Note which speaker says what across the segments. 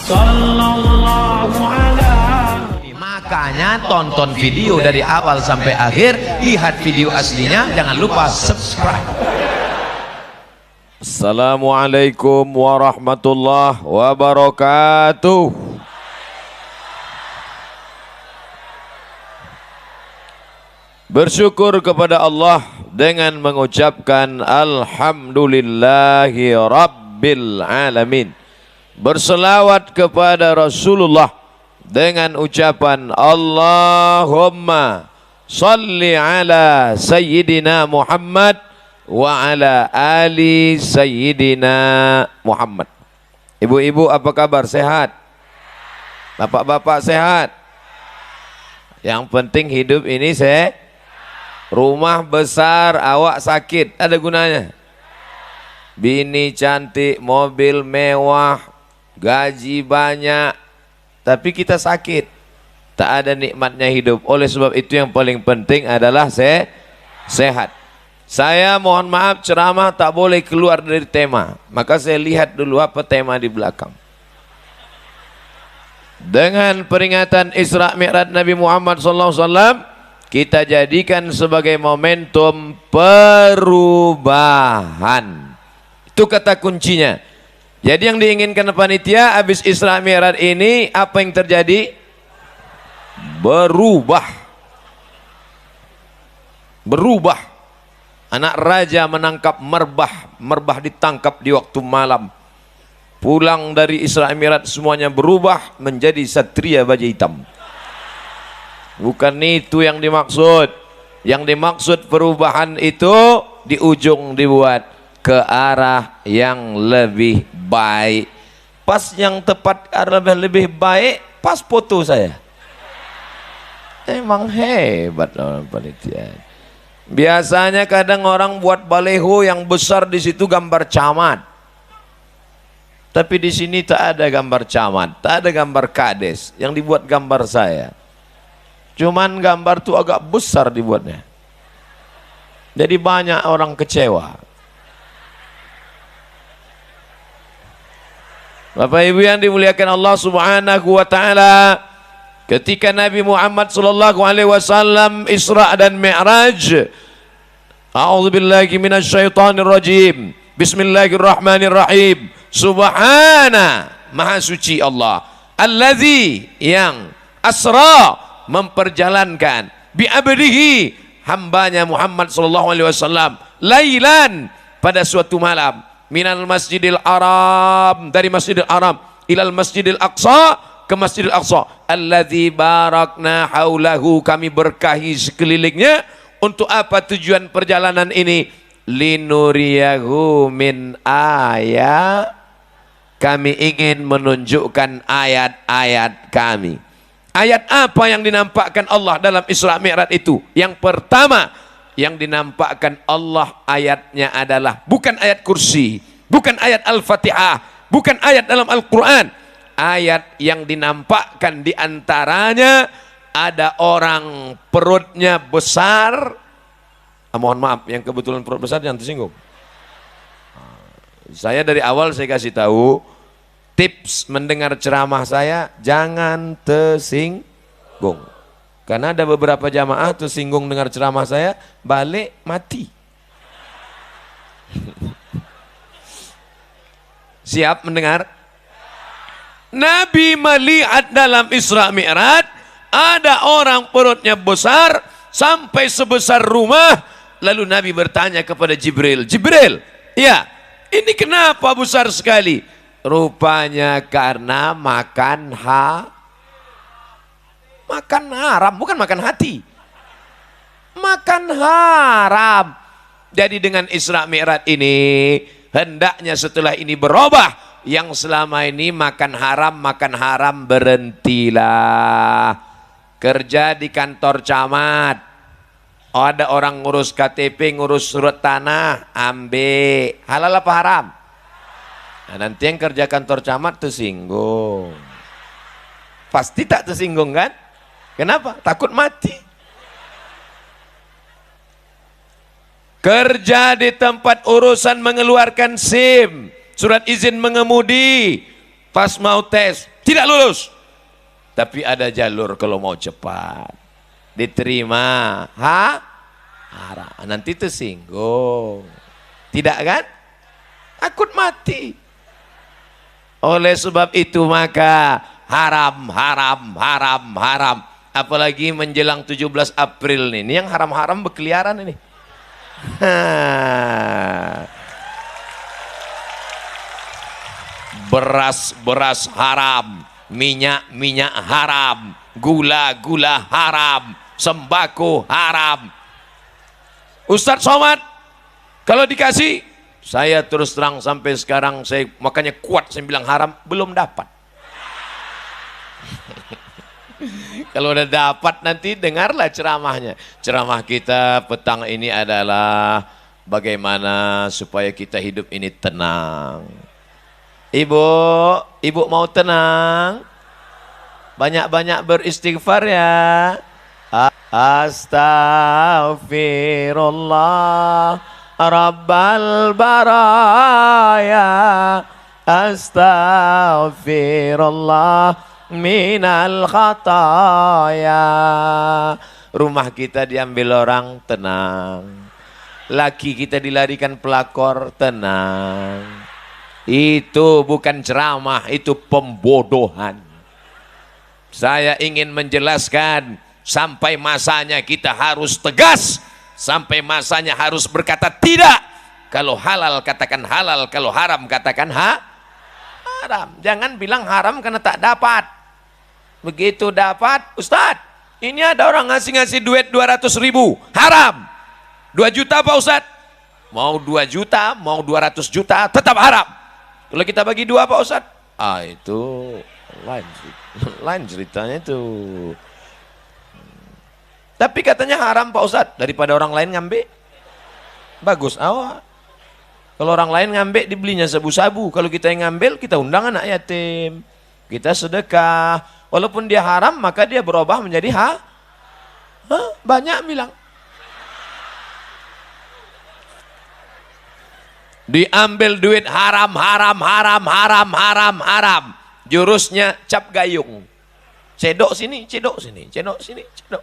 Speaker 1: sallallahu alaihi.
Speaker 2: Makanya tonton video dari awal sampai akhir, lihat video aslinya, jangan lupa subscribe.
Speaker 3: Assalamualaikum warahmatullahi wabarakatuh. Bersyukur kepada Allah dengan mengucapkan Alhamdulillahi Rabbil Alamin. Berselawat kepada Rasulullah dengan ucapan Allahumma salli ala Sayyidina Muhammad wa ala ali Sayyidina Muhammad. Ibu-ibu apa kabar? Sehat? Bapak-bapak sehat? Yang penting hidup ini rumah besar, awak sakit, ada gunanya? Bini cantik, mobil mewah, gaji banyak, tapi kita sakit, tak ada nikmatnya hidup. Oleh sebab itu yang paling penting adalah sehat. Saya mohon maaf, ceramah tak boleh keluar dari tema, maka saya lihat dulu apa tema di belakang. Dengan peringatan Isra Mi'raj Nabi Muhammad SAW, kita jadikan sebagai momentum perubahan. Itu kata kuncinya. Jadi yang diinginkan panitia habis Isra Mi'raj ini, apa yang terjadi? Berubah. Berubah. Anak raja menangkap merbah, merbah ditangkap di waktu malam. Pulang dari Isra Mi'raj semuanya berubah menjadi satria baju hitam. Bukan itu yang dimaksud. Yang dimaksud perubahan itu di ujung dibuat ke arah yang lebih baik. Pas yang tepat arah lebih baik, pas foto saya. Emang hebat orang panitia. Biasanya kadang orang buat baleho yang besar, di situ gambar camat. Tapi di sini tak ada gambar camat, tak ada gambar kades. Yang dibuat gambar saya. Cuman gambar tuh agak besar dibuatnya. Jadi banyak orang kecewa. Bapak Ibu yang dimuliakan Allah Subhanahu wa taala, ketika Nabi Muhammad sallallahu alaihi wasallam Isra dan Mi'raj, a'udzubillahi minasyaitonir rajim. Bismillahirrahmanirrahim. Subhana, maha suci Allah, allazi yang asra, memperjalankan, bi abdihi, hambanya Muhammad sallallahu alaihi wasallam, lailan, pada suatu malam, minal masjidil haram, dari masjidil haram, ilal masjidil aqsa, ke masjidil aqsa, alladzi barakna haulahu, kami berkahi sekelilingnya. Untuk apa tujuan perjalanan ini? Linuriyahu min ayat, kami ingin menunjukkan ayat-ayat kami. Ayat apa yang dinampakkan Allah dalam Isra Mi'raj itu? Yang pertama yang dinampakkan Allah ayatnya adalah bukan ayat kursi, bukan ayat Al-Fatihah, bukan ayat dalam Al-Quran. Ayat yang dinampakkan diantaranya ada orang perutnya besar. Mohon maaf, yang kebetulan perut besar jangan tersinggung. Saya dari awal saya kasih tahu, tips mendengar ceramah saya, jangan tersinggung. Karena ada beberapa jamaah tersinggung dengar ceramah saya, balik mati. Siap mendengar? Nabi melihat dalam Isra Mi'raj, ada orang perutnya besar sampai sebesar rumah. Lalu Nabi bertanya kepada Jibril, Jibril, ya, ini kenapa besar sekali? Rupanya karena makan haram, bukan makan hati. Makan haram. Jadi dengan Isra Mi'raj ini, hendaknya setelah ini berubah. Yang selama ini makan haram berhentilah. Kerja di kantor camat, ada orang ngurus KTP, ngurus surat tanah, ambil. Halal apa haram? Nah, nanti yang kerja kantor camat tersinggung. Pasti tak tersinggung kan? Kenapa? Takut mati. Kerja di tempat urusan mengeluarkan SIM, surat izin mengemudi, pas mau tes, Tidak lulus. Tapi ada jalur kalau mau cepat. Diterima. Haram. Nanti tersinggung. Tidak kan? Takut mati. Oleh sebab itu maka haram. Apalagi menjelang 17 April nih. Ini yang haram-haram berkeliaran ini. Beras haram, minyak haram, gula haram, sembako haram. Ustadz Somad, kalau dikasih, saya terus terang sampai sekarang saya makanya kuat saya bilang haram, belum dapat. Kalau udah dapat nanti dengarlah ceramahnya. Ceramah kita petang ini adalah bagaimana supaya kita hidup ini tenang. Ibu mau tenang? Banyak-banyak beristighfar ya. Astaghfirullah Rabbal baraya. Astaghfirullah minal khataya. Rumah kita diambil orang, tenang. Laki kita dilarikan pelakor, tenang. Itu bukan ceramah, itu pembodohan. Saya ingin menjelaskan, sampai masanya kita harus tegas, sampai masanya harus berkata tidak. Kalau halal katakan halal, kalau haram katakan haram. Jangan bilang haram karena tak dapat. Begitu dapat, Ustadz, ini ada orang ngasih duit 200.000, haram. 2 juta Pak Ustadz, mau 2 juta, mau 200 juta, tetap haram. Kalau kita bagi 2 Pak Ustadz, itu lain ceritanya itu. Tapi katanya haram Pak Ustadz, daripada orang lain ngambil, bagus awak. Kalau orang lain ngambil dibelinya sabu-sabu, kalau kita yang ngambil kita undang anak yatim, kita sedekah. Walaupun dia haram maka dia berubah menjadi banyak bilang. Diambil duit haram. Jurusnya cap gayung. Cedok sini, cedok sini, cedok sini, cedok.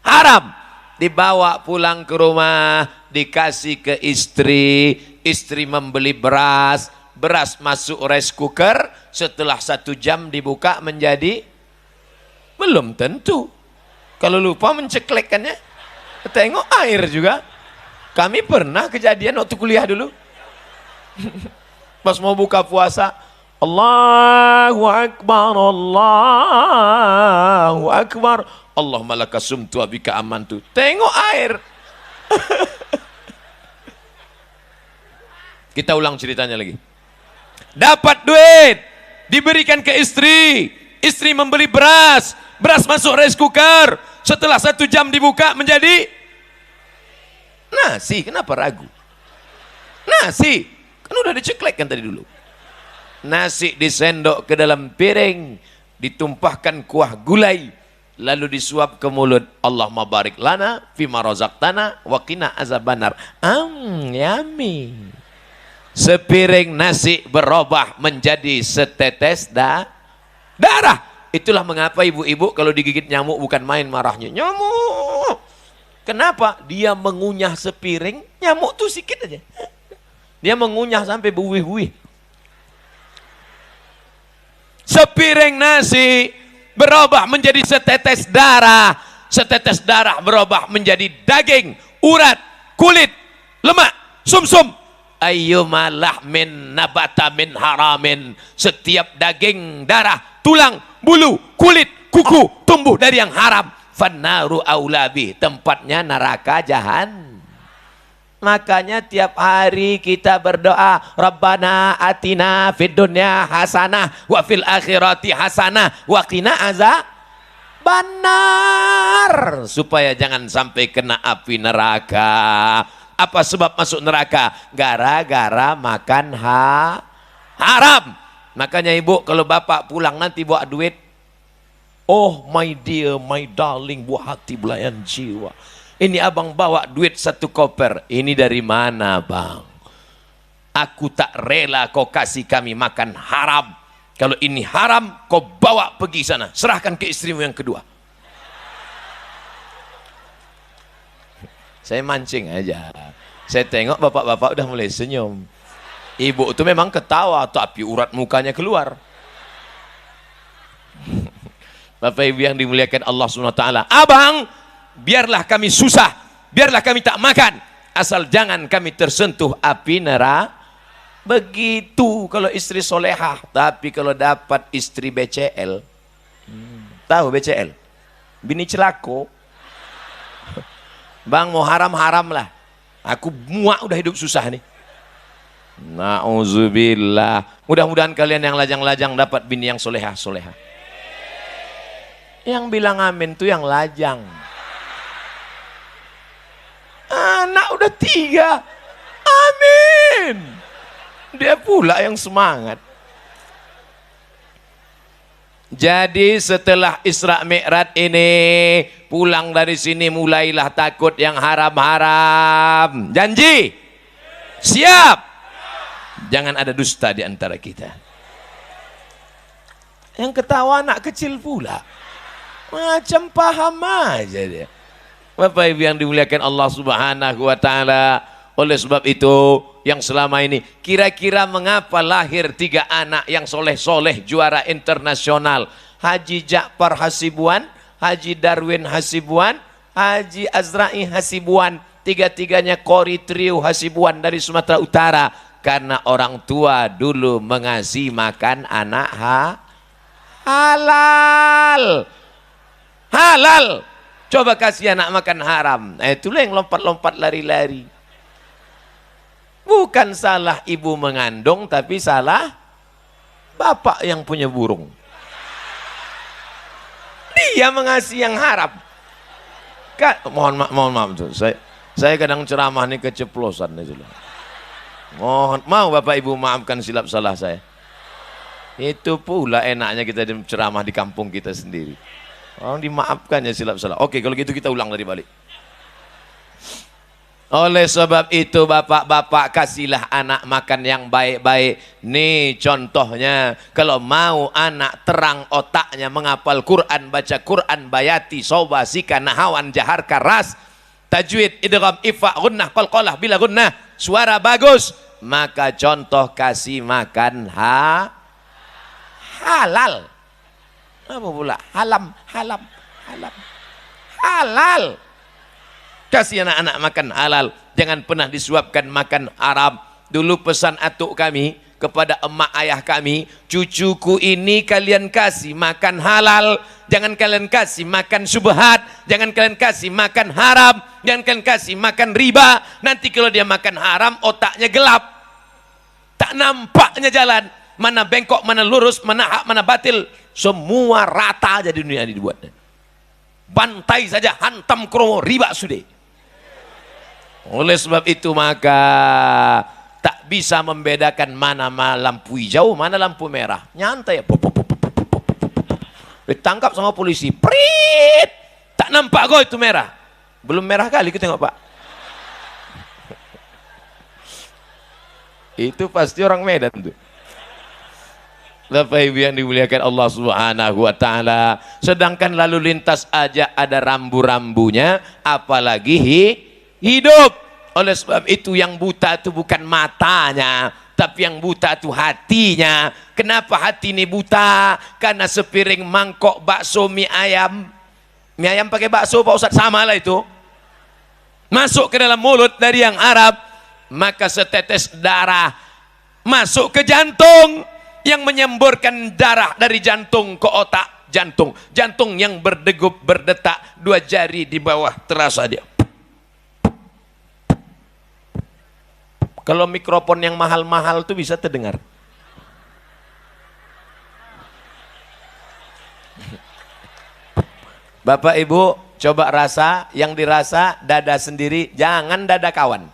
Speaker 3: Haram. Dibawa pulang ke rumah, dikasih ke istri, istri membeli beras masuk rice cooker, setelah 1 jam dibuka menjadi belum tentu. Kalau lupa menceklekkannya, tengok air juga. Kami pernah kejadian waktu kuliah dulu. Pas mau buka puasa, Allahu Akbar, Allahu Akbar, Allahumma laka sumtu abika amantu. Tengok air. Kita ulang ceritanya lagi. Dapat duit, diberikan ke istri, istri membeli beras masuk rice cooker, setelah 1 jam dibuka menjadi nasi. Kenapa ragu? Nasi, kan udah diceklekkan tadi dulu. Nasi disendok ke dalam piring, ditumpahkan kuah gulai, lalu disuap ke mulut. Allahumma barik lana fima razaqtana wa qina azabannar. Yummy. Sepiring nasi berubah menjadi setetes darah. Itulah mengapa ibu-ibu kalau digigit nyamuk bukan main marahnya. Nyamuk. Kenapa? Dia mengunyah sepiring, nyamuk tuh sikit aja. Dia mengunyah sampai buih-buih. Sepiring nasi berubah menjadi setetes darah. Setetes darah berubah menjadi daging, urat, kulit, lemak, sumsum. Ayyuma lahmin nabata min haramin. Setiap daging, darah, tulang, bulu, kulit, kuku tumbuh dari yang haram. Fannaru aulabi, tempatnya neraka jahan. Makanya tiap hari kita berdoa, Rabbana atina fid dunya hasanah wa fil akhirati hasanah wa qina azabannar, supaya jangan sampai kena api neraka. Apa sebab masuk neraka? Gara-gara makan haram. Makanya ibu kalau bapak pulang nanti bawa duit, oh my dear, my darling, buah hati belayan jiwa, ini abang bawa duit 1 koper. Ini dari mana bang? Aku tak rela kau kasih kami makan haram. Kalau ini haram, kau bawa pergi sana, serahkan ke istrimu yang kedua. Saya mancing aja. Saya tengok bapak-bapak udah mulai senyum. Ibu itu memang ketawa, tapi urat mukanya keluar. Bapak ibu yang dimuliakan Allah SWT, abang, biarlah kami susah, biarlah kami tak makan, asal jangan kami tersentuh api neraka. Begitu kalau istri solehah. Tapi kalau dapat istri BCL, tahu BCL? Bini celako. Bang, mau haram-haram lah, aku muak udah hidup susah nih. Na'udzubillah. Mudah-mudahan kalian yang lajang-lajang dapat bini yang solehah-solehah. Yang bilang amin tuh yang lajang. Anak udah 3, amin. Dia pula yang semangat. Jadi setelah Isra Mi'raj ini, pulang dari sini mulailah takut yang haram-haram. Janji? Siap? Jangan ada dusta di antara kita. Yang ketawa anak kecil pula. Macam paham aja dia. Bapak Ibu yang dimuliakan Allah Subhanahu wa taala, oleh sebab itu yang selama ini, kira-kira mengapa lahir 3 anak yang soleh-soleh juara internasional? Haji Ja'far Hasibuan, Haji Darwin Hasibuan, Haji Azra'i Hasibuan, 3-tiganya Kori Trio Hasibuan dari Sumatera Utara. Karena orang tua dulu mengasih makan anak halal. Halal. Coba kasih anak makan haram. Itulah yang lompat-lompat lari-lari. Bukan salah ibu mengandung, tapi salah bapak yang punya burung. Dia mengasih yang haram. Mohon maaf tuh. Saya kadang ceramah ini keceplosan itu. Mohon mau bapak ibu maafkan silap salah saya. Itu pula enaknya kita ceramah di kampung kita sendiri. Orang dimaafkan ya silap salah. Oke, kalau gitu kita ulang dari balik. Oleh sebab itu bapak-bapak, kasihlah anak makan yang baik-baik. Nih contohnya, kalau mau anak terang otaknya menghafal Quran, baca Quran, bayati, soba, sika, nahawan, jahar, karas, tajwid, idgham, ifa, gunnah, qalqalah, bila gunnah, suara bagus, maka contoh kasih makan halal. Apa pula? Halal. Kasih anak-anak makan halal, jangan pernah disuapkan makan haram. Dulu pesan atuk kami kepada emak ayah kami, cucuku ini kalian kasih makan halal, jangan kalian kasih makan subhat, jangan kalian kasih makan haram, jangan kalian kasih makan riba. Nanti kalau dia makan haram, otaknya gelap, tak nampaknya jalan, mana bengkok, mana lurus, mana hak, mana batil, semua rata aja di dunia ini dibuat. Bantai saja, hantam kromo, riba sudah. Oleh sebab itu maka tak bisa membedakan mana lampu hijau, mana lampu merah. Nyantai ya. Ditangkap sama polisi. Prit! Tak nampak kok itu merah. Belum merah kali kita tengok Pak. Itu pasti orang Medan tuh. Bapak Ibu yang dimuliakan Allah Subhanahu wa taala, sedangkan lalu lintas aja ada rambu-rambunya, apalagi hidup. Oleh sebab itu yang buta itu bukan matanya, tapi yang buta itu hatinya. Kenapa hati ini buta? Karena sepiring mangkok bakso mie ayam pakai bakso Pak Ustadz, sama lah itu, masuk ke dalam mulut dari yang Arab, maka setetes darah masuk ke jantung, yang menyemburkan darah dari jantung ke otak jantung. Jantung yang berdegup, berdetak, 2 jari di bawah terasa dia. Kalau mikrofon yang mahal-mahal tuh bisa terdengar. Bapak Ibu coba rasa, yang dirasa dada sendiri, jangan dada kawan.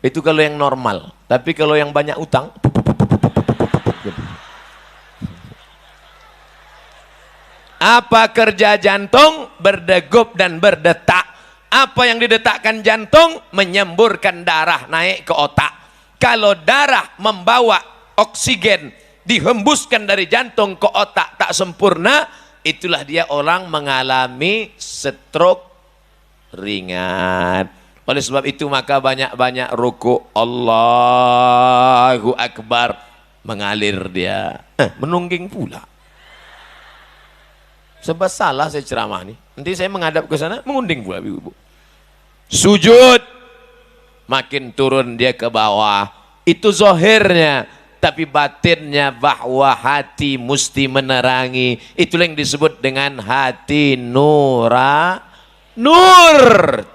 Speaker 3: Itu kalau yang normal. Tapi kalau yang banyak utang, apa kerja jantung? Berdegup dan berdetak. Apa yang didetakkan jantung? Menyemburkan darah naik ke otak. Kalau darah membawa oksigen dihembuskan dari jantung ke otak tak sempurna, itulah dia orang mengalami stroke ringan. Oleh sebab itu maka banyak-banyak rukuk, Allahu Akbar, mengalir dia. Menungging pula. Sebab salah saya ceramah nih. Nanti saya menghadap ke sana, mengunding pula ibu-ibu. Sujud, makin turun dia ke bawah. Itu zahirnya, tapi batinnya bahwa hati mesti menerangi. Itulah yang disebut dengan hati nur,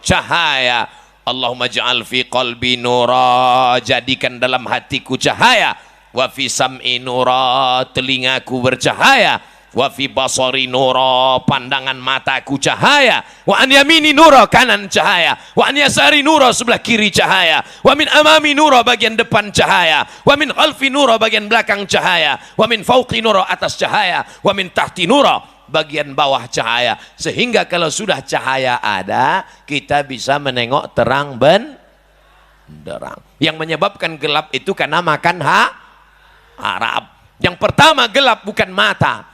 Speaker 3: cahaya. Allahumma ja'al fi qalbi nura, jadikan dalam hatiku cahaya. Wa fi sam'i nura, telingaku bercahaya. Wa fi basari nura, pandangan mataku cahaya. Wa an yamini nura, kanan cahaya. Wa an yasari nura, sebelah kiri cahaya. Wa min amami nura, bagian depan cahaya. Wa min khalfi nura, bagian belakang cahaya. Wa min fauqi nura, atas cahaya. Wa min tahti nura, bagian bawah cahaya. Sehingga kalau sudah cahaya ada, kita bisa menengok terang benderang. Yang menyebabkan gelap itu karena makan harap. Yang pertama gelap bukan mata,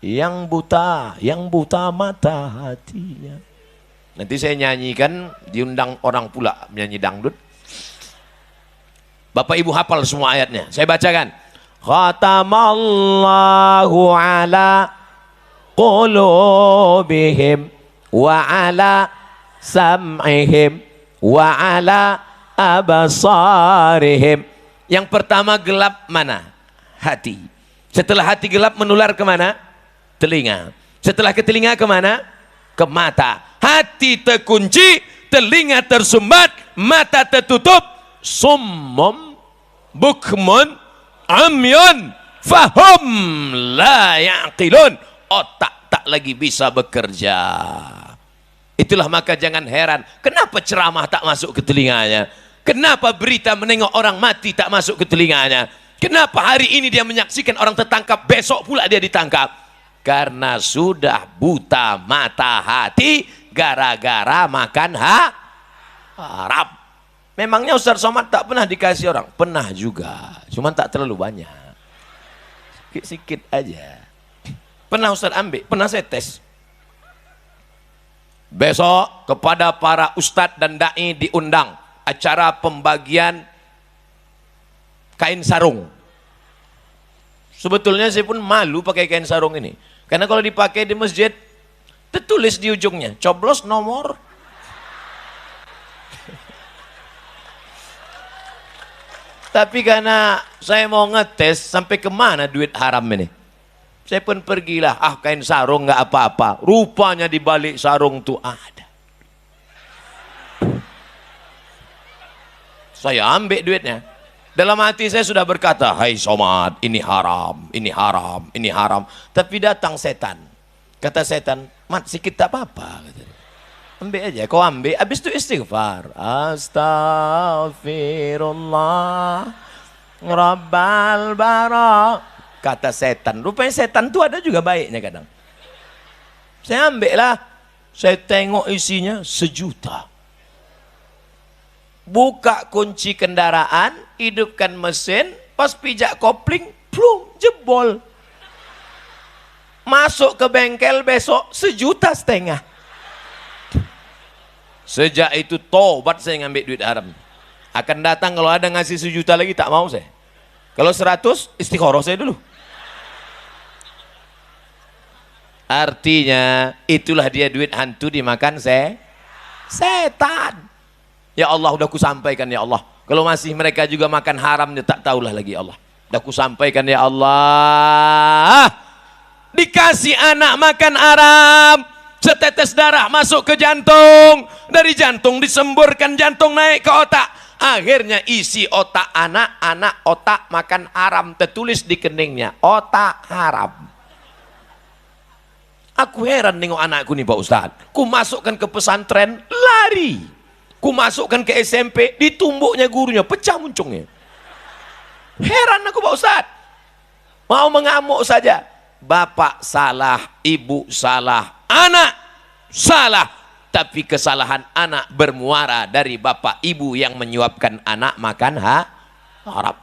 Speaker 3: yang buta mata hatinya. Nanti saya nyanyikan, diundang orang pula menyanyi dangdut. Bapak Ibu hafal semua ayatnya, saya bacakan. Khatamallahu ala qulubihim wa ala sam'ihim wa ala abasarihim. Yang pertama gelap mana? Hati. Setelah hati gelap menular kemana? Telinga. Setelah ke telinga kemana? Ke mata. Hati terkunci, telinga tersumbat, mata tertutup. Summum bukmun amyun fahum la ya'qilun. Otak tak lagi bisa bekerja. Itulah maka jangan heran kenapa ceramah tak masuk ke telinganya, kenapa berita menengok orang mati tak masuk ke telinganya, kenapa hari ini dia menyaksikan orang tertangkap, besok pula dia ditangkap. Karena sudah buta mata hati gara-gara makan harap. Memangnya Ustaz Somad tak pernah dikasih orang? Pernah juga, cuman tak terlalu banyak, sikit-sikit aja. Pernah Ustaz ambil, pernah saya tes. Besok kepada para ustadz dan da'i diundang acara pembagian kain sarung. Sebetulnya saya pun malu pakai kain sarung ini, karena kalau dipakai di masjid tertulis di ujungnya coblos nomor. Tapi karena saya mau ngetes sampai kemana duit haram ini, saya pun pergilah, kain sarung nggak apa-apa. Rupanya di balik sarung tuh ada. Saya ambil duitnya. Dalam hati saya sudah berkata, hai Somad, ini haram, ini haram, ini haram. Tapi datang setan. Kata setan, Mat, sikit tak apa-apa. Ambil aja, kau ambil, habis itu istighfar. Astaghfirullah Rabbal bara. Kata setan, rupanya setan itu ada juga baiknya kadang. Saya ambil lah, saya tengok isinya 1 juta. Buka kunci kendaraan, hidupkan mesin, pas pijak kopling, plum, jebol. Masuk ke bengkel besok 1,5 juta. Sejak itu tobat saya ngambil duit haram. Akan datang kalau ada ngasih 1 juta lagi tak mau saya. Kalau 100 istikharah saya dulu. Artinya itulah dia duit hantu dimakan setan. Ya Allah, udah ku sampaikan ya Allah. Kalau masih mereka juga makan haram, dia tak tahulah lagi ya Allah. Udah ku sampaikan ya Allah. Dikasih anak makan haram, setetes darah masuk ke jantung, dari jantung disemburkan, jantung naik ke otak. Akhirnya isi otak anak otak makan haram, tertulis di keningnya otak haram. Aku heran nengok anakku nih Pak Ustadz. Ku masukkan ke pesantren, lari. Ku masukkan ke SMP, ditumbuknya gurunya, pecah muncungnya. Heran aku Pak Ustadz. Mau mengamuk saja. Bapak salah, ibu salah, anak salah. Tapi kesalahan anak bermuara dari bapak ibu yang menyuapkan anak makan haram.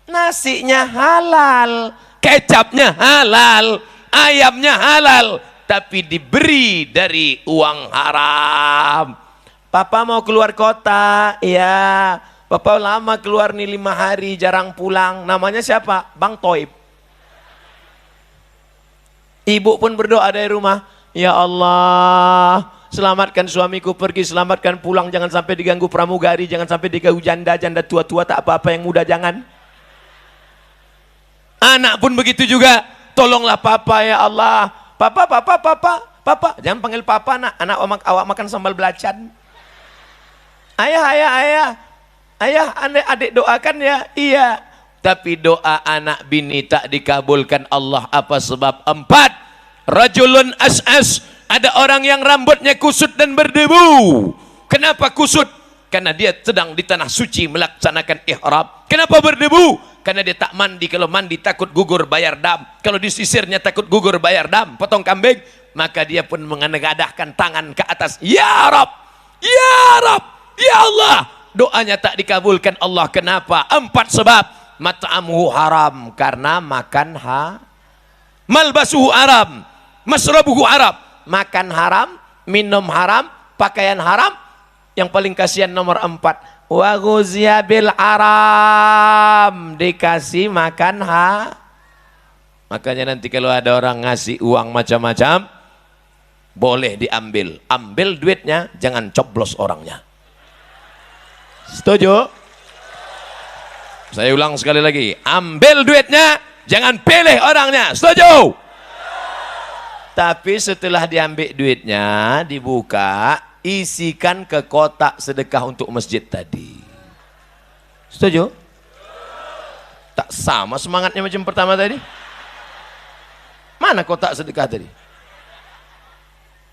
Speaker 3: Nasinya halal, kecapnya halal, ayamnya halal, tapi diberi dari uang haram. Papa mau keluar kota, iya. Papa lama keluar nih 5 hari, jarang pulang. Namanya siapa? Bang Toib. Ibu pun berdoa dari rumah, ya Allah, selamatkan suamiku pergi, selamatkan pulang, jangan sampai diganggu pramugari, jangan sampai diganggu janda tua-tua, tak apa-apa, yang muda jangan. Anak pun begitu juga, tolonglah papa ya Allah. Papa, jangan panggil papa nak, awak makan sambal belacan. Ayah, adik doakan ya, iya. Tapi doa anak bini tak dikabulkan Allah, apa sebab? 4, rajulun as'as, ada orang yang rambutnya kusut dan berdebu. Kenapa kusut? Karena dia sedang di tanah suci melaksanakan ihram. Kenapa berdebu? Karena dia tak mandi, kalau mandi takut gugur bayar dam, kalau disisirnya takut gugur bayar dam, potong kambing. Maka dia pun mengadahkan tangan ke atas, ya Rab, ya Rab, ya Allah. Doanya tak dikabulkan Allah. Kenapa? 4 sebab. Mat'amuhu haram, karena makan malbasuhu haram, masrabuhu haram, makan haram, minum haram, pakaian haram. Yang paling kasihan nomor 4, wa ghuziya bil haram, dikasih makan Makanya nanti kalau ada orang ngasih uang macam-macam, boleh diambil, ambil duitnya, jangan coblos orangnya. Setuju? Saya ulang sekali lagi, ambil duitnya, jangan pilih orangnya. Setuju? Tapi setelah diambil duitnya, dibuka, isikan ke kotak sedekah untuk masjid tadi. Setuju? Tak sama semangatnya macam pertama tadi? Mana kotak sedekah tadi?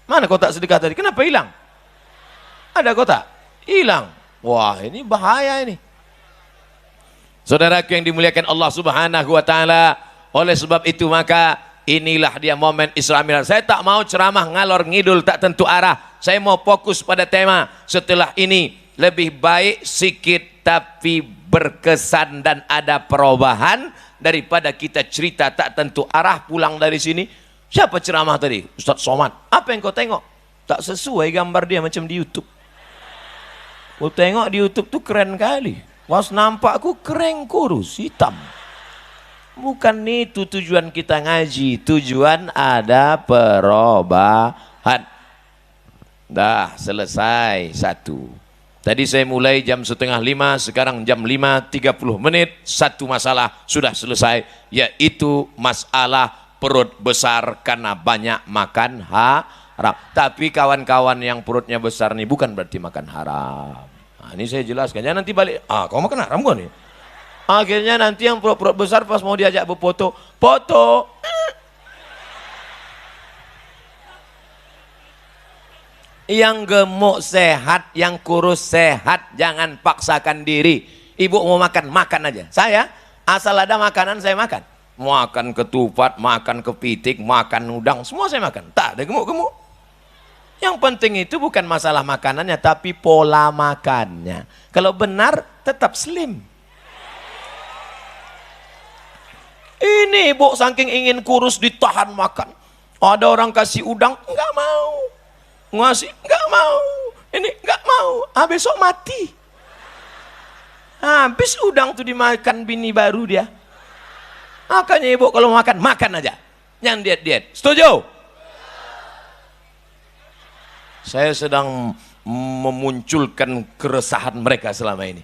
Speaker 3: Mana kotak sedekah tadi? Kenapa hilang? Ada kotak? Hilang. Wah, ini bahaya ini. Saudaraku yang dimuliakan Allah Subhanahu wa taala, oleh sebab itu maka inilah dia momen Isra Mi'raj. Saya tak mau ceramah ngalor ngidul tak tentu arah. Saya mau fokus pada tema. Setelah ini lebih baik sikit tapi berkesan dan ada perubahan daripada kita cerita tak tentu arah pulang dari sini. Siapa ceramah tadi? Ustaz Somad. Apa yang kau tengok? Tak sesuai gambar dia macam di YouTube. Kau tengok di YouTube tuh keren kali. Was nampakku keren, kurus, hitam. Bukan itu tujuan kita ngaji. Tujuan ada perubahan. Dah selesai 1. Tadi saya mulai jam 4:30, sekarang jam 5:30. 1 masalah sudah selesai, yaitu masalah perut besar karena banyak makan haram. Tapi kawan-kawan yang perutnya besar nih bukan berarti makan haram. Nah, ini saya jelaskan. Jangan nanti balik, kau makan haram kau nih. Akhirnya nanti yang perut besar pas mau diajak berfoto, foto. Yang gemuk sehat, yang kurus sehat, jangan paksakan diri. Ibu mau makan, makan aja. Saya asal ada makanan saya makan. Makan ketupat, makan kepitik, makan udang, semua saya makan. Tak ada gemuk-gemuk. Yang penting itu bukan masalah makanannya, tapi pola makannya. Kalau benar, tetap slim. Ini ibu saking ingin kurus ditahan makan. Ada orang kasih udang, enggak mau. Ngasih, enggak mau. Ini enggak mau. Besok mati. Habis udang tuh dimakan bini baru dia. Makanya ibu kalau makan, makan aja. Jangan diet-diet. Setuju? Saya sedang memunculkan keresahan mereka selama ini.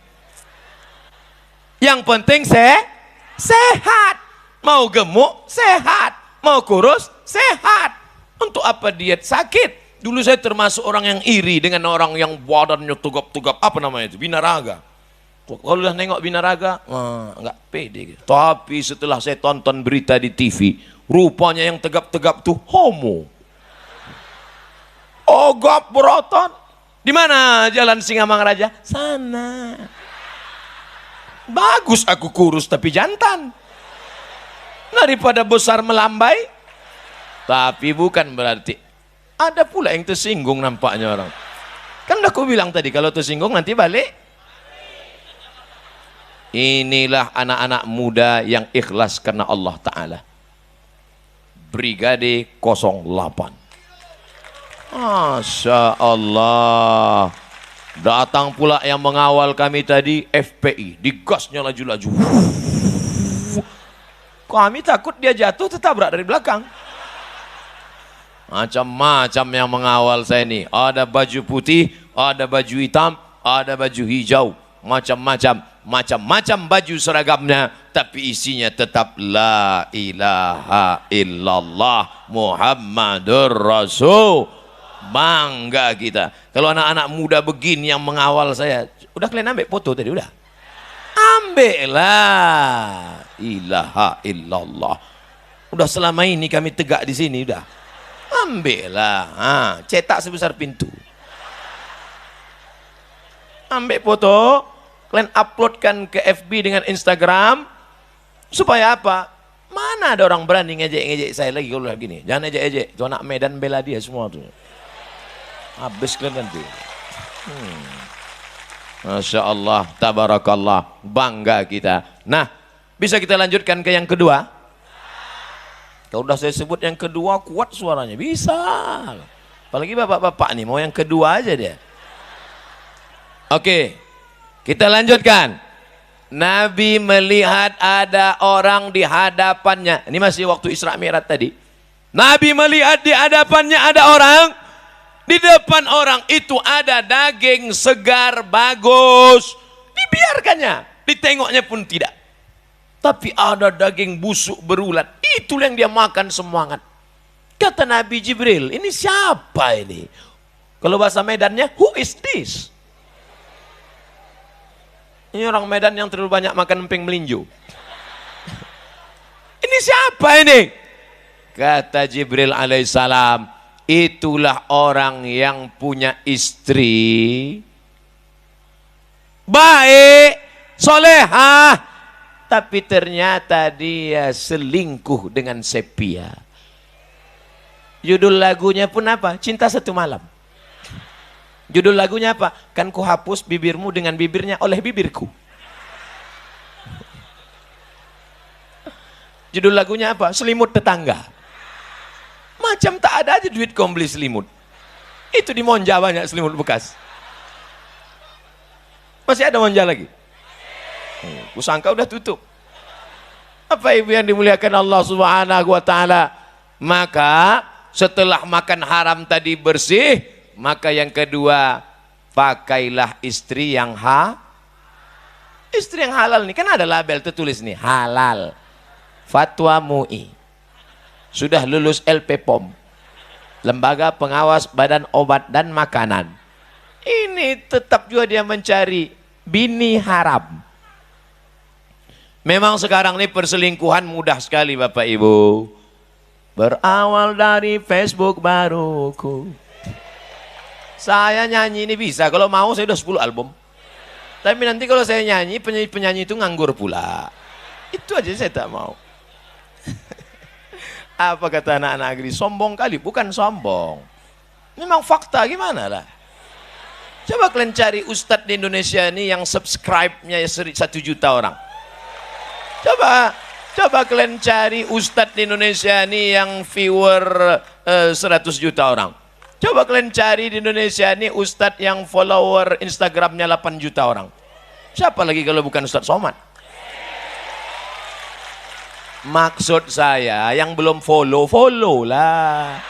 Speaker 3: Yang penting sehat. Mau gemuk, sehat. Mau kurus, sehat. Untuk apa diet? Sakit. Dulu saya termasuk orang yang iri dengan orang yang badannya tegap-tegap. Apa namanya itu? Binaraga. Kalau udah nengok binaraga, enggak pede. Tapi setelah saya tonton berita di TV, rupanya yang tegap-tegap tuh homo. Ogap berotot. Di mana Jalan Singamangaraja? Sana. Bagus aku kurus tapi jantan. Daripada besar melambai. Tapi bukan berarti ada pula yang tersinggung nampaknya orang. Kan udah aku bilang tadi kalau tersinggung nanti balik. Inilah anak-anak muda yang ikhlas karena Allah Ta'ala. Brigade 08. Masya Allah. Datang pula yang mengawal kami tadi, FPI. Digasnya laju-laju. Kami takut dia jatuh tertabrak dari belakang. Macam-macam yang mengawal saya ini. Ada baju putih, ada baju hitam, ada baju hijau. Macam-macam baju seragamnya, tapi isinya tetap la ilaha illallah Muhammadur Rasul. Bangga kita. Kalau anak-anak muda begini yang mengawal saya, udah kalian ambil foto tadi, udah? Ambillah. Ilaha illallah. Udah selama ini kami tegak di sini, udah. Ambillah. Cetak sebesar pintu. Ambil foto, kalian uploadkan ke FB dengan Instagram, supaya apa? Mana ada orang berani ngejek-ngejek saya lagi kalau begini. Jangan ejek-ejek, itu anak Medan bela dia semua tuh. Habis kalian nanti. Masya Allah, tabarakallah, bangga kita. Nah, bisa kita lanjutkan ke yang kedua? Kalau udah saya sebut yang kedua, kuat suaranya, bisa. Apalagi bapak-bapak nih, mau yang kedua aja dia. Oke, kita lanjutkan. Nabi melihat ada orang di hadapannya. Ini masih waktu Isra Mi'raj tadi. Nabi melihat di hadapannya ada orang. Di depan orang itu ada daging segar, bagus. Dibiarkannya, ditengoknya pun tidak. Tapi ada daging busuk berulat. Itulah yang dia makan semangat. Kata Nabi Jibril, ini siapa ini? Kalau bahasa Medannya, who is this? Ini orang Medan yang terlalu banyak makan emping melinjo. Ini siapa ini? Kata Jibril alaihissalam, itulah orang yang punya istri baik, solehah, tapi ternyata dia selingkuh dengan sepia. Judul lagunya pun apa? Cinta Satu Malam. Judul lagunya apa? Kan ku hapus bibirmu dengan bibirnya oleh bibirku. Judul lagunya apa? Selimut Tetangga. Macam tak ada aja duit kau beli selimut. Itu di Monja banyak selimut bekas. Masih ada Monja lagi? Kusangka udah tutup. Apa ibu yang dimuliakan Allah Subhanahu wa Ta'ala? Maka setelah makan haram tadi bersih, maka yang kedua, pakailah istri yang istri yang halal nih. Kan ada label tertulis nih, halal. Fatwa MUI. Sudah lulus LPPOM. Lembaga Pengawas Badan Obat dan Makanan. Ini tetap juga dia mencari bini haram. Memang sekarang ini perselingkuhan mudah sekali Bapak Ibu. Berawal dari Facebook baruku. Saya nyanyi ini bisa, kalau mau saya udah 10 album. Tapi nanti kalau saya nyanyi, penyanyi itu nganggur pula. Itu aja saya tak mau. Apa kata anak-anak negeri? Sombong kali, bukan sombong. Memang fakta, gimana lah. Coba kalian cari ustadz di Indonesia ini yang subscribe-nya 1 juta orang. Coba kalian cari ustadz di Indonesia ini yang viewer 100 juta orang. Coba kalian cari di Indonesia ini ustadz yang follower Instagramnya 8 juta orang. Siapa lagi kalau bukan Ustadz Somad? Maksud saya yang belum follow lah.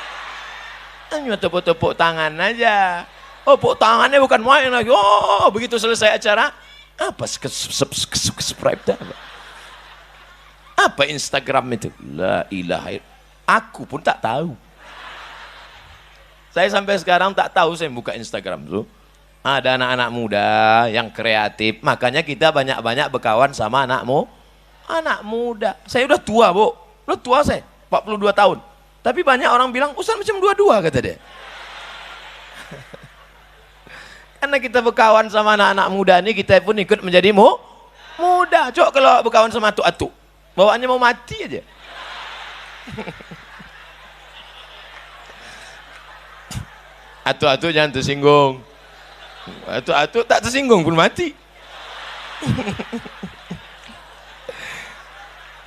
Speaker 3: Hanya tepuk-tepuk tangan aja. Oh, tepuk tangannya bukan main lagi. Oh, begitu selesai acara, apa subscribe dah? Apa Instagram itu? La ilaha illallah. Aku pun tak tahu. Saya sampai sekarang tak tahu saya buka Instagram tuh. Ada anak-anak muda yang kreatif, makanya kita banyak-banyak berkawan sama anak muda. Saya udah tua, Bu. Udah tua saya, 42 tahun. Tapi banyak orang bilang, Ustaz macam 22 kata dia. Karena kita berkawan sama anak-anak muda ini, kita pun ikut menjadi muda. Coba kalau berkawan sama atu-atu, bawaannya mau mati aja. Atu-atu jangan tersinggung. Atu-atu tak tersinggung pun mati.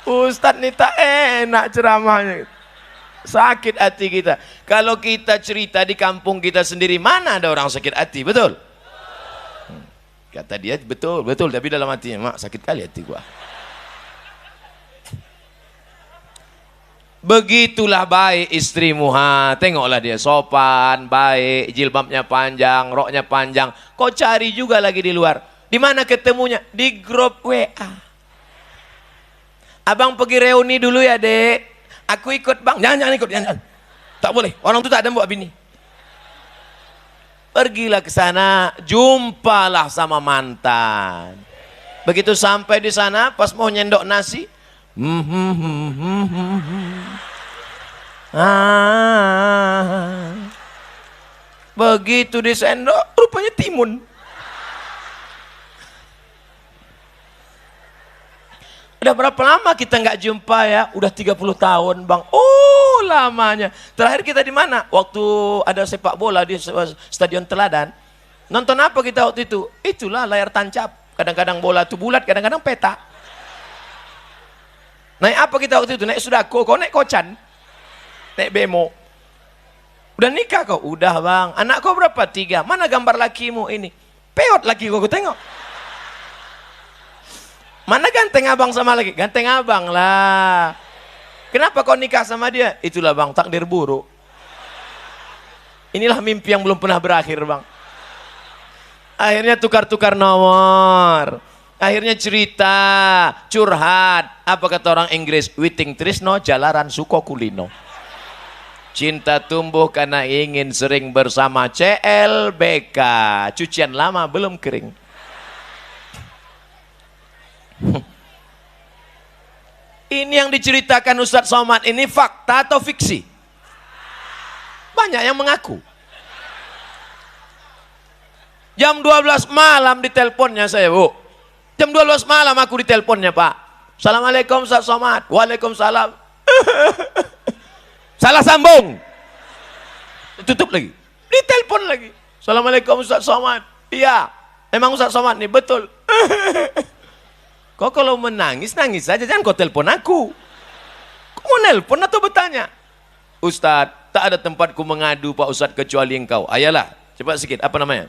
Speaker 3: Ustadz nih tak enak ceramahnya. Sakit hati kita. Kalau kita cerita di kampung kita sendiri, mana ada orang sakit hati, betul? Kata dia, betul, betul. Tapi dalam hatinya, mak sakit kali hati gua. Begitulah baik istrimu, ha. Tengoklah dia sopan, baik, jilbabnya panjang, roknya panjang. Kau cari juga lagi di luar. Di mana ketemunya? Di grup WA. Abang pergi reuni dulu ya, Dek. Aku ikut, Bang. Jangan ikut, jangan. Tak boleh. Orang itu tak ada bawa bini. Pergilah ke sana, jumpalah sama mantan. Begitu sampai di sana, pas mau nyendok nasi, begitu disendok, rupanya timun. Udah berapa lama kita nggak jumpa ya? Udah 30 tahun, Bang. Oh, lamanya. Terakhir kita di mana? Waktu ada sepak bola di Stadion Teladan. Nonton apa kita waktu itu? Itulah layar tancap. Kadang-kadang bola itu bulat, kadang-kadang peta. Naik apa kita waktu itu? Naik Sudako, kau naik Kocan. Naik Bemo. Udah nikah kau? Udah, Bang. Anak kau berapa? 3. Mana gambar lakimu ini? Peot laki kau tengok. Mana ganteng abang sama lagi? Ganteng abang lah. Kenapa kau nikah sama dia? Itulah, Bang, takdir buruk. Inilah mimpi yang belum pernah berakhir, Bang. Akhirnya tukar-tukar nomor. Akhirnya cerita, curhat. Apa kata orang Inggris? Witing trisno jalaran suko kulino. Cinta tumbuh karena ingin sering bersama. CLBK. Cucian lama belum kering. Ini yang diceritakan Ustadz Somad ini fakta atau fiksi? Banyak yang mengaku. Jam 12 malam diteleponnya saya, Bu. Jam 12 malam aku diteleponnya, Pak. Assalamualaikum Ustadz Somad. Waalaikumsalam. Salah sambung. Tutup lagi. Ditelepon lagi. Assalamualaikum Ustadz Somad. Iya. Emang Ustadz Somad nih? Betul. Kau kalau menangis, nangis saja. Jangan kau telepon aku. Kau mau nelpon atau bertanya? Ustadz, tak ada tempatku mengadu Pak Ustadz kecuali engkau. Ayalah, cepat sikit. Apa namanya?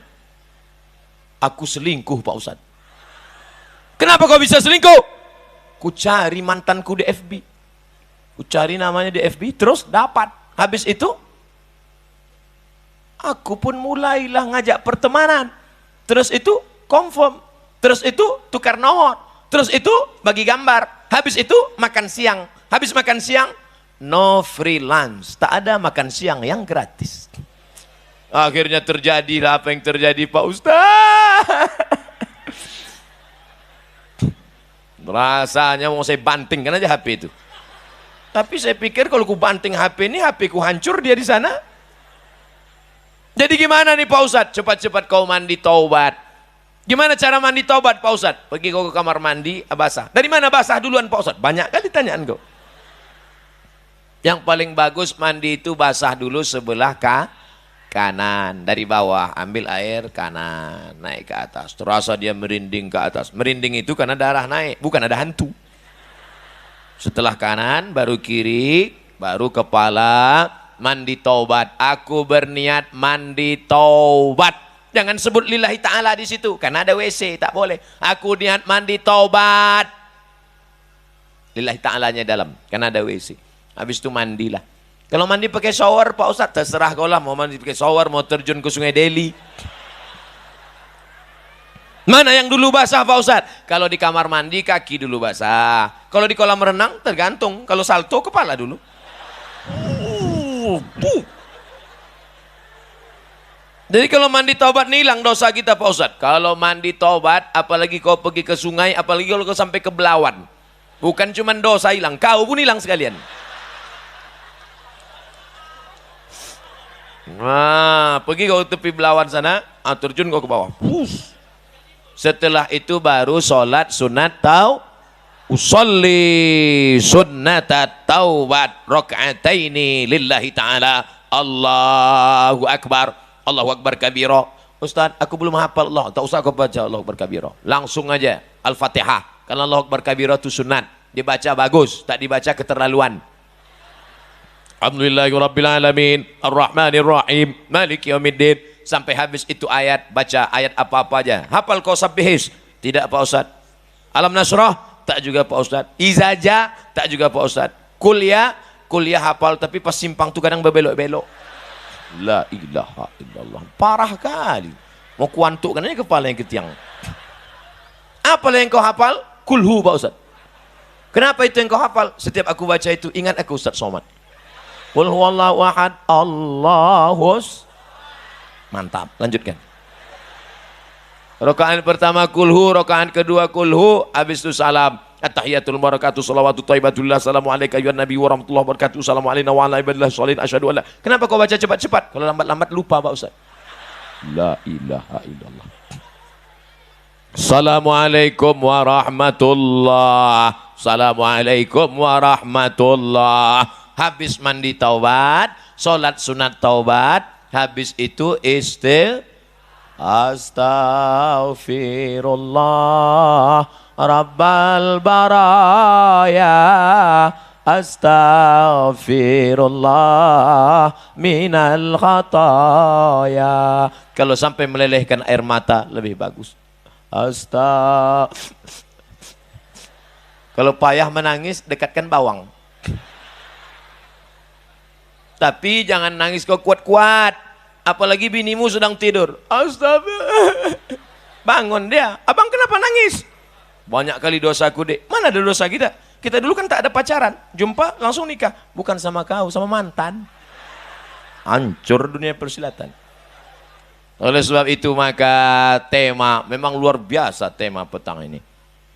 Speaker 3: Aku selingkuh Pak Ustadz. Kenapa kau bisa selingkuh? Ku cari mantanku di FB. Ku cari namanya di FB, terus dapat. Habis itu, aku pun mulailah ngajak pertemanan. Terus itu, confirm. Terus itu, tukar nomor. Terus itu, bagi gambar. Habis itu, makan siang. Habis makan siang, no free lunch. Tak ada makan siang yang gratis. Akhirnya terjadilah apa yang terjadi, Pak Ustaz. Rasanya mau saya bantingkan aja HP itu. Tapi saya pikir kalau ku banting HP ini, HP ku hancur dia di sana. Jadi gimana nih Pak Ustadz? Cepat-cepat kau mandi taubat. Gimana cara mandi taubat Pak Ustadz? Pergi kau ke kamar mandi, basah. Dari mana basah duluan Pak Ustadz? Banyak kali tanyaan kau. Yang paling bagus mandi itu basah dulu sebelah kanan. Dari bawah, ambil air kanan, naik ke atas. Terasa dia merinding ke atas. Merinding itu karena darah naik, bukan ada hantu. Setelah kanan, baru kiri, baru kepala, mandi taubat. Aku berniat mandi taubat. Jangan sebut lillahi ta'ala di situ, karena ada WC, tak boleh. Aku niat mandi taubat. Lillahi ta'alanya dalam, karena ada WC. Habis itu mandilah. Kalau mandi pakai shower, Pak Ustadz, terserah kau lah. Mau mandi pakai shower, mau terjun ke Sungai Deli. Mana yang dulu basah Pak Ustadz? Kalau di kamar mandi, kaki dulu basah. Kalau di kolam renang, tergantung. Kalau salto, kepala dulu. Jadi kalau mandi taubat nih hilang dosa kita Pak Ustadz. Kalau mandi taubat, apalagi kau pergi ke sungai, apalagi kalau kau sampai ke Belawan. Bukan cuma dosa hilang, kau pun hilang sekalian. Nah, pergi kau tepi Belawan sana, terjun kau ke bawah. Setelah itu baru sholat sunat usolli sunnatat taubat raka'ataini lillahi ta'ala. Allahu Akbar. Allahu Akbar kabira. Ustaz, aku belum hafal Allah. Tak usah kau baca Allahu Akbar kabira. Langsung aja Al-Fatihah. Karena Allahu Akbar kabira itu sunat. Dibaca bagus, tak dibaca keterlaluan. Alhamdulillahirrabbilalamin, Ar-Rahmanirrahim, Maliki Yaumiddin. Sampai habis itu ayat, baca ayat apa-apa aja. Hafal kau sabbihis? Tidak Pak Ustaz. Alam Nasrah? Tak juga Pak Ustaz. Izaja? Tak juga Pak Ustaz. Kuliah hafal tapi pas simpang tu kadang berbelok-belok. La ilaha illallah. Parah kali. Mau kuantuk kan aja kepala yang ketiang. Apa yang kau hafal? Kulhu Pak Ustaz. Kenapa itu yang kau hafal? Setiap aku baca itu ingat aku Ustaz Somad. Qul huwallahu ahad, Allahus. Mantap, lanjutkan. Rakaat pertama kulhu, rakaat kedua kulhu, habis itu salam. At-tahiyatul barakatuh salawatu thayyibatullah assalamu alayka ayyuhan nabi wa rahmatullahi wa barakatuh assalamu alayna wa ala ibadillah sholihin asyhadu an la. Kenapa kau baca cepat-cepat? Kalau lambat-lambat lupa Pak Ustaz. La ilaha illallah. Assalamualaikum warahmatullah. Assalamualaikum warahmatullah. Habis mandi taubat, sholat sunat taubat, habis itu Astaghfirullah Rabbal baraya, Astaghfirullah minal khataya. Kalau sampai melelehkan air mata lebih bagus. Kalau payah menangis, dekatkan bawang. Tapi jangan nangis kau kuat-kuat. Apalagi binimu sedang tidur. Astagfirullah. Bangun dia. Abang kenapa nangis? Banyak kali dosaku dek. Mana ada dosa kita? Kita dulu kan tak ada pacaran. Jumpa langsung nikah. Bukan sama kau, sama mantan. Hancur dunia persilatan. Oleh sebab itu maka tema memang luar biasa tema petang ini.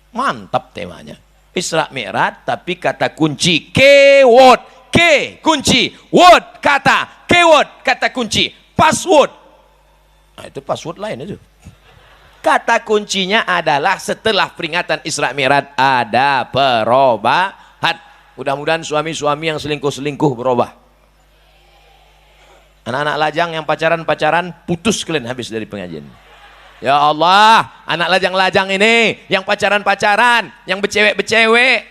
Speaker 3: Mantap temanya. Isra Mi'raj tapi kata kunci keyword. K kunci, word kata, keyword kata kunci, password. Nah, itu password lain itu. Kata kuncinya adalah setelah peringatan Isra Mi'raj ada perubahan. Mudah-mudahan suami-suami yang selingkuh-selingkuh berubah. Anak-anak lajang yang pacaran-pacaran putus kalian habis dari pengajian. Ya Allah, anak lajang-lajang ini yang pacaran-pacaran, yang bercewek-bercewek,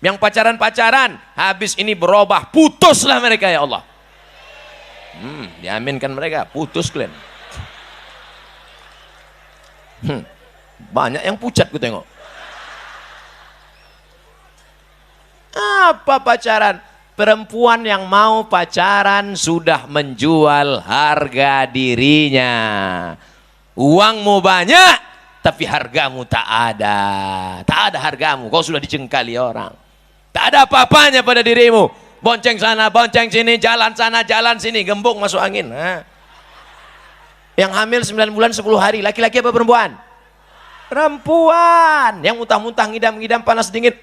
Speaker 3: yang pacaran-pacaran, habis ini berubah, putuslah mereka ya Allah. Diaminkan mereka, putus kalian. Banyak yang pucat ku tengok. Apa pacaran? Perempuan yang mau pacaran sudah menjual harga dirinya. Uangmu banyak, tapi hargamu tak ada. Tak ada hargamu, kau sudah dicengkali orang. Tak ada apa-apanya pada dirimu. Bonceng sana, bonceng sini, jalan sana, jalan sini, gembung masuk angin. Yang hamil 9 bulan 10 hari, laki-laki apa perempuan? Perempuan. Yang muntah-muntah, ngidam-ngidam, panas dingin.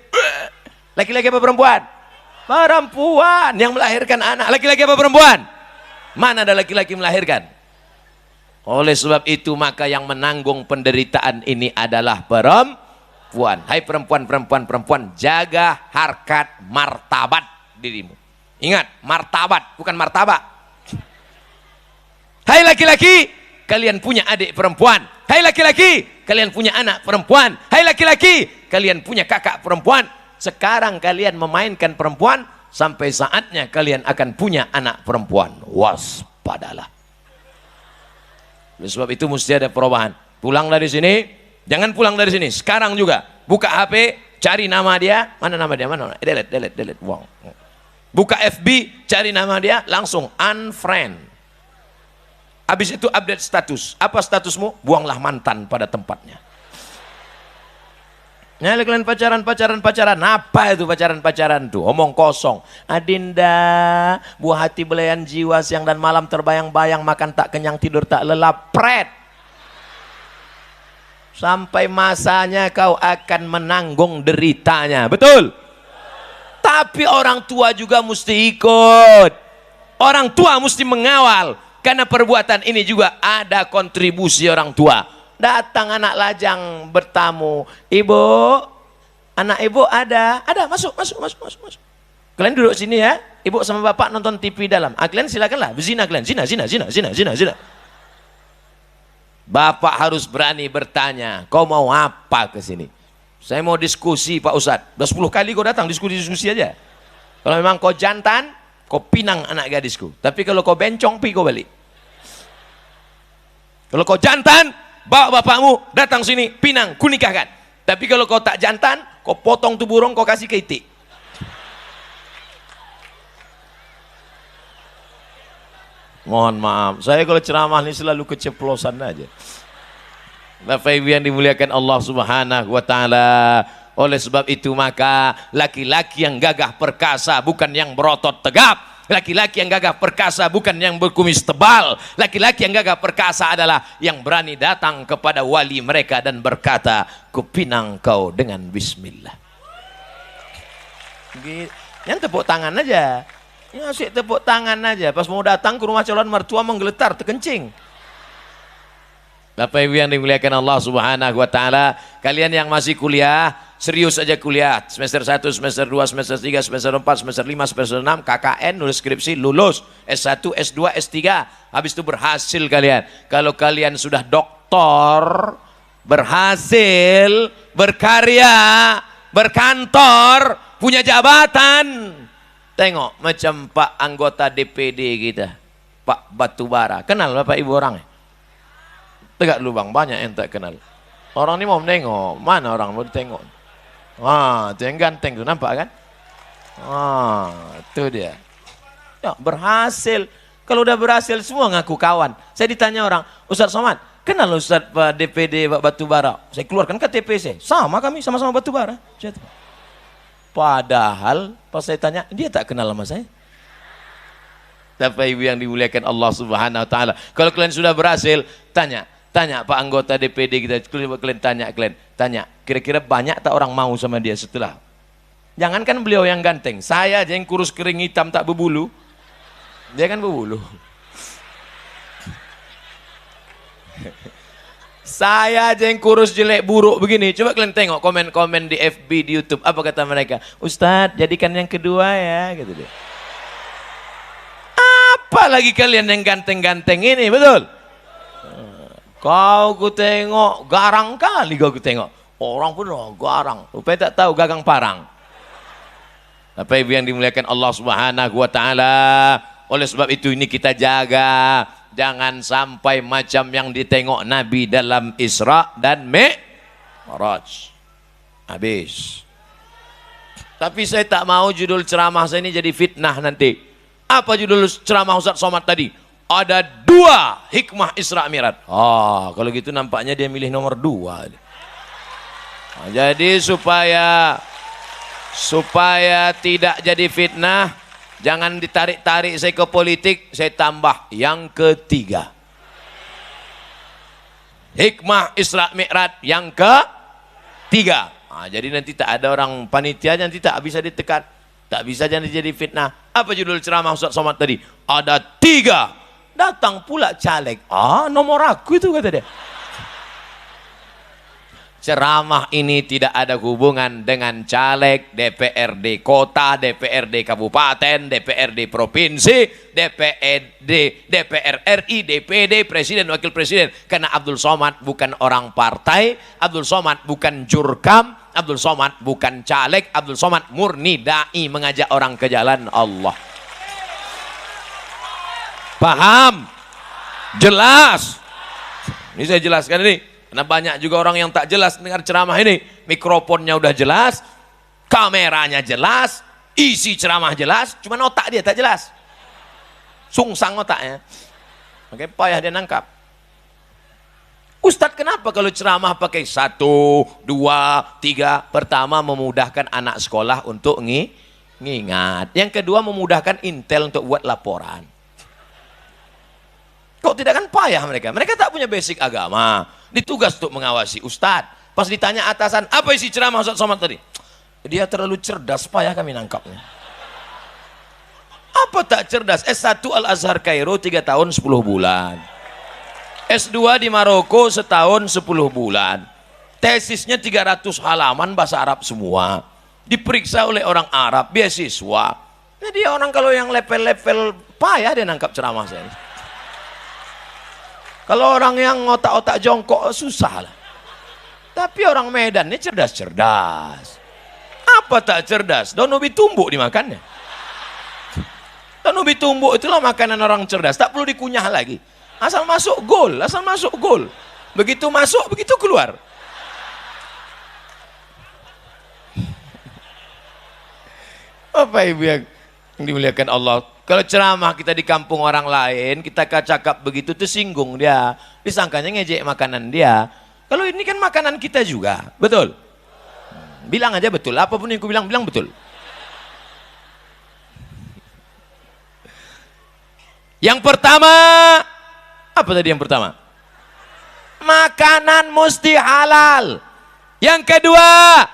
Speaker 3: Laki-laki apa perempuan? Perempuan. Yang melahirkan anak, laki-laki apa perempuan? Mana ada laki-laki melahirkan? Oleh sebab itu maka yang menanggung penderitaan ini adalah perempuan. Hai perempuan, perempuan, perempuan, jaga harkat martabat dirimu. Ingat, martabat bukan martabak. Hai laki-laki, kalian punya adik perempuan. Hai laki-laki, kalian punya anak perempuan. Hai laki-laki, kalian punya kakak perempuan. Sekarang kalian memainkan perempuan, sampai saatnya kalian akan punya anak perempuan. Waspadalah. Oleh sebab itu mesti ada perubahan. Pulang dari sini, jangan pulang dari sini. Sekarang juga buka HP, cari nama dia. Mana nama dia? Mana? Delete. Wow. Buka FB, cari nama dia, langsung unfriend. Habis itu update status. Apa statusmu? Buanglah mantan pada tempatnya. Nah, kalian pacaran. Apa itu pacaran tuh? Omong kosong. Adinda, buah hati belayan jiwa, siang dan malam terbayang-bayang, makan tak kenyang, tidur tak lelap. Pret. Sampai masanya kau akan menanggung deritanya. Betul? Tapi orang tua juga mesti ikut. Orang tua mesti mengawal. Karena perbuatan ini juga ada kontribusi orang tua. Datang anak lajang bertamu, ibu, anak ibu ada, masuk. Kalian duduk sini ya, ibu sama bapak nonton TV dalam. Kalian silakanlah, berzina kalian, zina. Bapak harus berani bertanya, kau mau apa ke sini? Saya mau diskusi Pak Ustadz. Udah 10 kali kau datang diskusi aja. Kalau memang kau jantan, kau pinang anak gadisku. Tapi kalau kau bencong, pergi kau balik. Kalau kau jantan, bawa bapakmu datang sini, pinang, ku nikahkan. Tapi kalau kau tak jantan, kau potong tuh burung, kau kasih ke itik. Mohon maaf, saya kalau ceramah ini selalu keceplosan aja. Bapak Ibu yang dimuliakan Allah Subhanahu wa taala. Oleh sebab itu maka laki-laki yang gagah perkasa bukan yang berotot tegap. Laki-laki yang gagah perkasa bukan yang berkumis tebal. Laki-laki yang gagah perkasa adalah yang berani datang kepada wali mereka dan berkata, kupinang kau dengan bismillah. Yang tepuk tangan aja. Ya sih tepuk tangan aja. Pas mau datang ke rumah calon mertua menggeletar, terkencing. Bapak Ibu yang dimuliakan Allah Subhanahu wa taala, kalian yang masih kuliah, serius aja kuliah. Semester 1, semester 2, semester 3, semester 4, semester 5, semester 6, KKN, nulis skripsi, lulus. S1, S2, S3. Habis itu berhasil kalian. Kalau kalian sudah doktor, berhasil, berkarya, berkantor, punya jabatan. Tengok macam Pak anggota DPD kita, Pak Batubara. Kenal Bapak Ibu orangnya? Tegak lubang, banyak yang tak kenal. Orang ini mau menengok, mana orang mau ditengok? Itu yang ganteng tuh, nampak kan? Itu dia. Ya, berhasil. Kalau udah berhasil semua ngaku kawan. Saya ditanya orang, Ustaz Somad, kenal Ustaz Pak DPD Pak Batubara? Saya keluarkan KTP saya. Sama kami, sama-sama Batubara. Padahal pas saya tanya, dia tak kenal sama saya. Bapak Ibu yang dimuliakan Allah Subhanahu wa taala. Kalau kalian sudah berhasil, tanya Pak anggota DPD kita, kalian tanya, kira-kira banyak tak orang mau sama dia setelah? Jangankan beliau yang ganteng, saya aja yang kurus kering hitam tak berbulu, dia kan berbulu. Saya aja yang kurus jelek buruk begini, coba kalian tengok komen-komen di FB, di YouTube, apa kata mereka? Ustadz, jadikan yang kedua ya, gitu deh. Apalagi kalian yang ganteng-ganteng ini, betul? Kau ku tengok garang kali, kau ku tengok orang pun garang, rupanya tak tahu gagang parang. Bapak Ibu yang dimuliakan Allah Subhanahu wa taala, oleh sebab itu ini kita jaga, jangan sampai macam yang ditengok Nabi dalam Isra dan Mi'raj. Habis. Tapi saya tak mau judul ceramah saya ini jadi fitnah nanti. Apa judul ceramah Ustaz Somad tadi? Ada 2 hikmah Isra Mi'raj. Kalau gitu nampaknya dia milih nomor 2. Jadi supaya tidak jadi fitnah, jangan ditarik-tarik saya ke politik, saya tambah yang ketiga. Hikmah Isra Mi'raj yang ketiga. Jadi nanti tak ada orang panitia, nanti tak bisa ditekan, tak bisa jadi fitnah. Apa judul ceramah Ustaz Somad tadi? Ada 3. Datang pula caleg. Nomor aku itu, kata dia. Ceramah ini tidak ada hubungan dengan caleg, DPRD kota, DPRD kabupaten, DPRD provinsi, DPR RI, DPD, presiden, wakil presiden. Karena Abdul Somad bukan orang partai, Abdul Somad bukan jurkam, Abdul Somad bukan caleg, Abdul Somad murni dai, mengajak orang ke jalan Allah. Paham? Jelas? Ini saya jelaskan ini, karena banyak juga orang yang tak jelas dengar ceramah ini. Mikrofonnya udah jelas, kameranya jelas, isi ceramah jelas, cuma otak dia tak jelas. Sungsang otaknya. Makanya payah dia nangkap. Ustadz, kenapa kalau ceramah pakai 1, 2, 3? Pertama, memudahkan anak sekolah untuk ngingat. Yang kedua, memudahkan intel untuk buat laporan. Kok tidak kan payah mereka? Mereka tak punya basic agama, ditugas untuk mengawasi Ustadz. Pas ditanya atasan, apa isi ceramah Ustadz Somad tadi? Dia terlalu cerdas, payah kami nangkapnya. Apa tak cerdas? S1 Al-Azhar Kairo 3 tahun 10 bulan. S2 di Maroko setahun 10 bulan. Tesisnya 300 halaman bahasa Arab semua. Diperiksa oleh orang Arab, beasiswa. Jadi orang kalau yang level-level payah dia nangkap ceramah saya. Kalau orang yang otak-otak jongkok susah lah. Tapi orang Medan ini cerdas-cerdas. Apa tak cerdas? Daun ubi tumbuk dimakannya. Daun ubi tumbuk itulah makanan orang cerdas. Tak perlu dikunyah lagi. Asal masuk gol, asal masuk gol. Begitu masuk, begitu keluar. Apa ibu yang dimuliakan Allah? Kalau ceramah kita di kampung orang lain, kita cakap begitu tersinggung dia. Disangkanya ngejek makanan dia. Kalau ini kan makanan kita juga, betul? Bilang aja betul, apapun yang aku bilang, bilang betul. Yang pertama, apa tadi yang pertama? Makanan mesti halal. Yang kedua,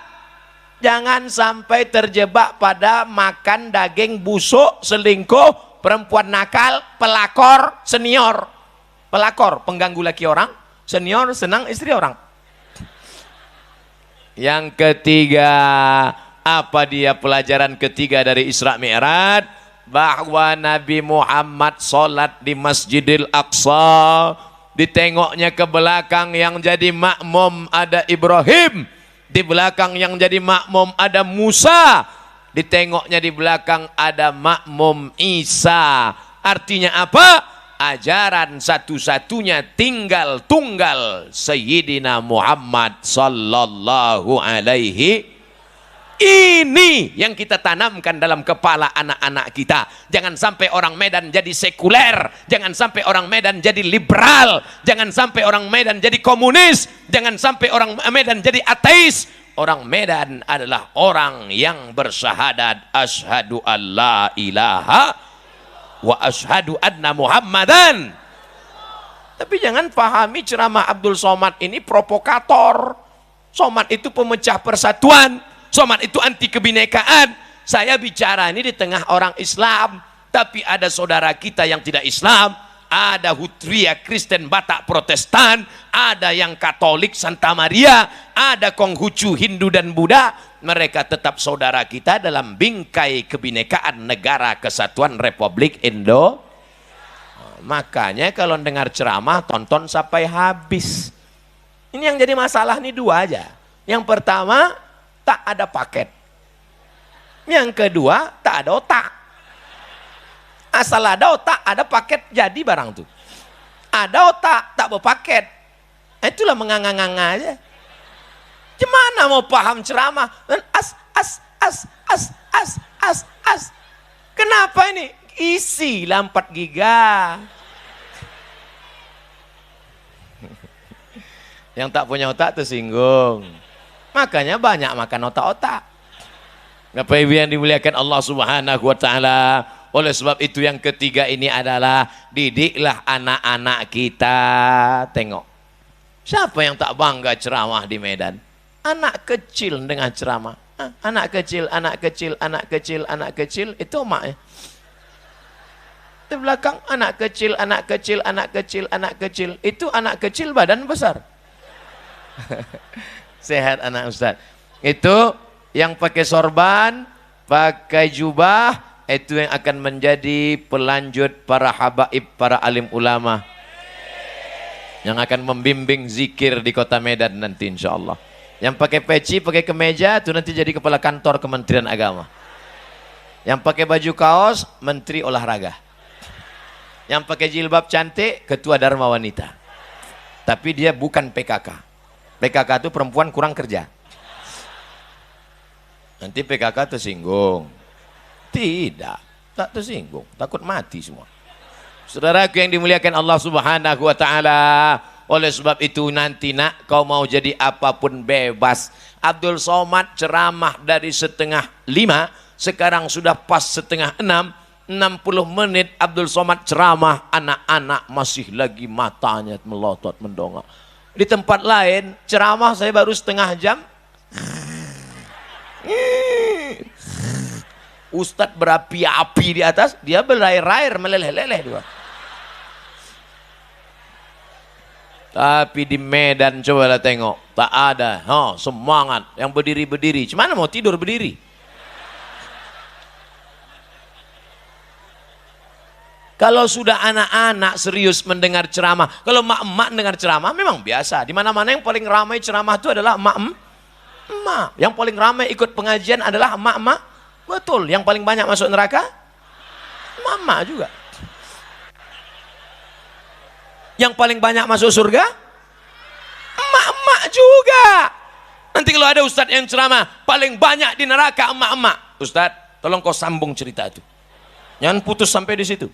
Speaker 3: jangan sampai terjebak pada makan daging busuk, selingkuh, perempuan nakal, pelakor, senior. Pelakor, pengganggu laki orang, senior, senang istri orang. Yang ketiga, apa dia pelajaran ketiga dari Isra Mi'raj? Bahwa Nabi Muhammad sholat di Masjidil Aqsa, ditengoknya ke belakang yang jadi makmum ada Ibrahim, di belakang yang jadi makmum ada Musa, ditengoknya di belakang ada makmum Isa. Artinya apa? Ajaran satu-satunya tinggal tunggal Sayyidina Muhammad sallallahu alaihi. Ini yang kita tanamkan dalam kepala anak-anak kita. Jangan sampai orang Medan jadi sekuler, jangan sampai orang Medan jadi liberal, jangan sampai orang Medan jadi komunis, jangan sampai orang Medan jadi ateis. Orang Medan adalah orang yang bersyahadat asyhadu alla ilaha wa asyhadu anna Muhammadan. Tapi jangan pahami ceramah Abdul Somad ini provokator. Somad itu pemecah persatuan, Somad itu anti kebinekaan. Saya bicara ini di tengah orang Islam, tapi ada saudara kita yang tidak Islam, ada Hutria Kristen Batak Protestan, ada yang Katolik Santa Maria, ada Konghucu Hindu dan Buddha. Mereka tetap saudara kita dalam bingkai kebinekaan negara kesatuan Republik Indo. Makanya kalau dengar ceramah tonton sampai habis. Ini yang jadi masalah nih dua aja. Yang pertama, tak ada paket. Yang kedua, tak ada otak. Asal ada otak, ada paket, jadi barang tuh. Ada otak, tak berpaket. Itulah menganga-nganga aja. Gimana mau paham ceramah? As. Kenapa ini? Isi 4 giga. Yang tak punya otak tersinggung. Makanya banyak makan otak-otak. Bapak Ibu yang dimuliakan Allah Subhanahu wa taala. Oleh sebab itu yang ketiga ini adalah didiklah anak-anak kita. Tengok. Siapa yang tak bangga ceramah di Medan? Anak kecil dengan ceramah. Anak kecil itu emak ya. Di belakang anak kecil itu anak kecil badan besar. Sehat anak Ustaz. Itu yang pakai sorban, pakai jubah, itu yang akan menjadi pelanjut para habaib, para alim ulama yang akan membimbing zikir di kota Medan nanti insyaallah. Yang pakai peci, pakai kemeja, itu nanti jadi kepala kantor Kementerian Agama. Yang pakai baju kaos, Menteri Olahraga. Yang pakai jilbab cantik, Ketua Dharma Wanita. Tapi dia bukan PKK. PKK itu perempuan kurang kerja. Nanti PKK tersinggung. Tidak, tak tersinggung. Takut mati semua. Saudaraku yang dimuliakan Allah Subhanahu wa taala. Oleh sebab itu nanti nak kau mau jadi apapun bebas. Abdul Somad ceramah dari 4:30, sekarang sudah pas 5:30, 60 menit Abdul Somad ceramah, anak-anak masih lagi matanya melotot mendongak. Di tempat lain ceramah saya baru setengah jam. Ustadz berapi-api di atas, dia berair-air meleleh-leleh juga. Tapi di Medan cobalah tengok, tak ada, semangat, yang berdiri-berdiri. Cuman mau tidur berdiri. Kalau sudah anak-anak serius mendengar ceramah, kalau emak-emak mendengar ceramah memang biasa. Di mana-mana yang paling ramai ceramah itu adalah emak. Yang paling ramai ikut pengajian adalah emak-emak. Betul. Yang paling banyak masuk neraka emak-emak juga. Yang paling banyak masuk surga emak-emak juga. Nanti kalau ada ustadz yang ceramah paling banyak di neraka emak-emak, ustadz tolong kau sambung cerita itu, jangan putus sampai di situ.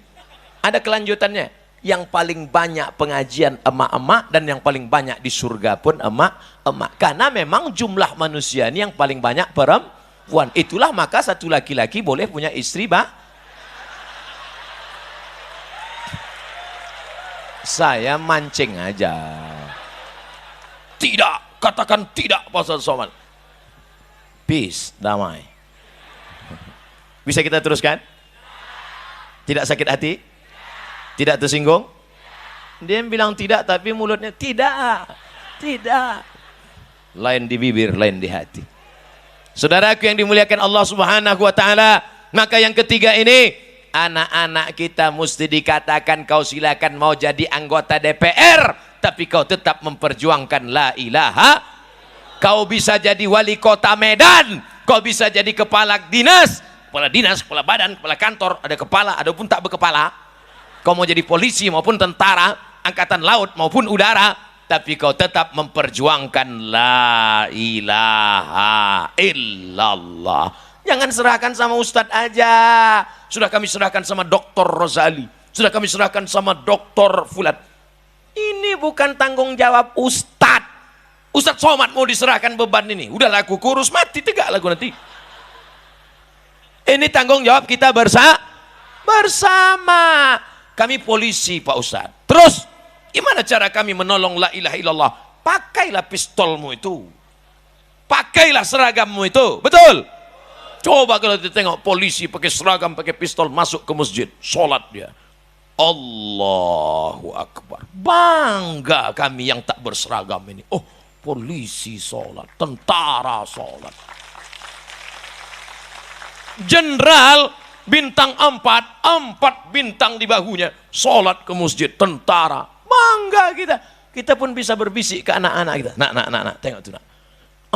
Speaker 3: Ada kelanjutannya. Yang paling banyak pengajian emak-emak dan yang paling banyak di surga pun emak-emak. Karena memang jumlah manusia ini yang paling banyak perempuan. Itulah maka satu laki-laki boleh punya istri, Saya mancing aja. Tidak, katakan tidak pasal soman. Peace, damai. Bisa kita teruskan? Tidak sakit hati? Tidak tersinggung? Dia bilang tidak tapi mulutnya tidak. Lain di bibir, lain di hati. Saudaraku yang dimuliakan Allah Subhanahu wa taala, maka yang ketiga ini, anak-anak kita mesti dikatakan kau silakan mau jadi anggota DPR, tapi kau tetap memperjuangkan la ilaha. Kau bisa jadi wali kota Medan, kau bisa jadi kepala dinas, kepala badan, kepala kantor, ada kepala, ada pun tak berkepala. Kau mau jadi polisi maupun tentara, angkatan laut maupun udara, tapi kau tetap memperjuangkan la ilaha illallah. Jangan serahkan sama ustadz aja. Sudah kami serahkan sama Dr. Rozali, sudah kami serahkan sama Dr. Fulan. Ini bukan tanggung jawab ustadz. Ustadz Somad mau diserahkan beban ini, udah laku kurus mati tegak lagu nanti. Ini tanggung jawab kita bersama. Kami polisi Pak Ustadz. Terus gimana cara kami menolong la ilaha illallah? Pakailah pistolmu itu, pakailah seragammu itu, betul? Coba kalau kita tengok polisi pakai seragam, pakai pistol masuk ke masjid, sholat dia, Allahu Akbar. Bangga kami yang tak berseragam ini. Oh, polisi sholat, tentara sholat, jenderal bintang 4 bintang di bahunya, sholat ke masjid, tentara. Bangga kita. Kita pun bisa berbisik ke anak-anak kita. Nak, tengok tuh nak.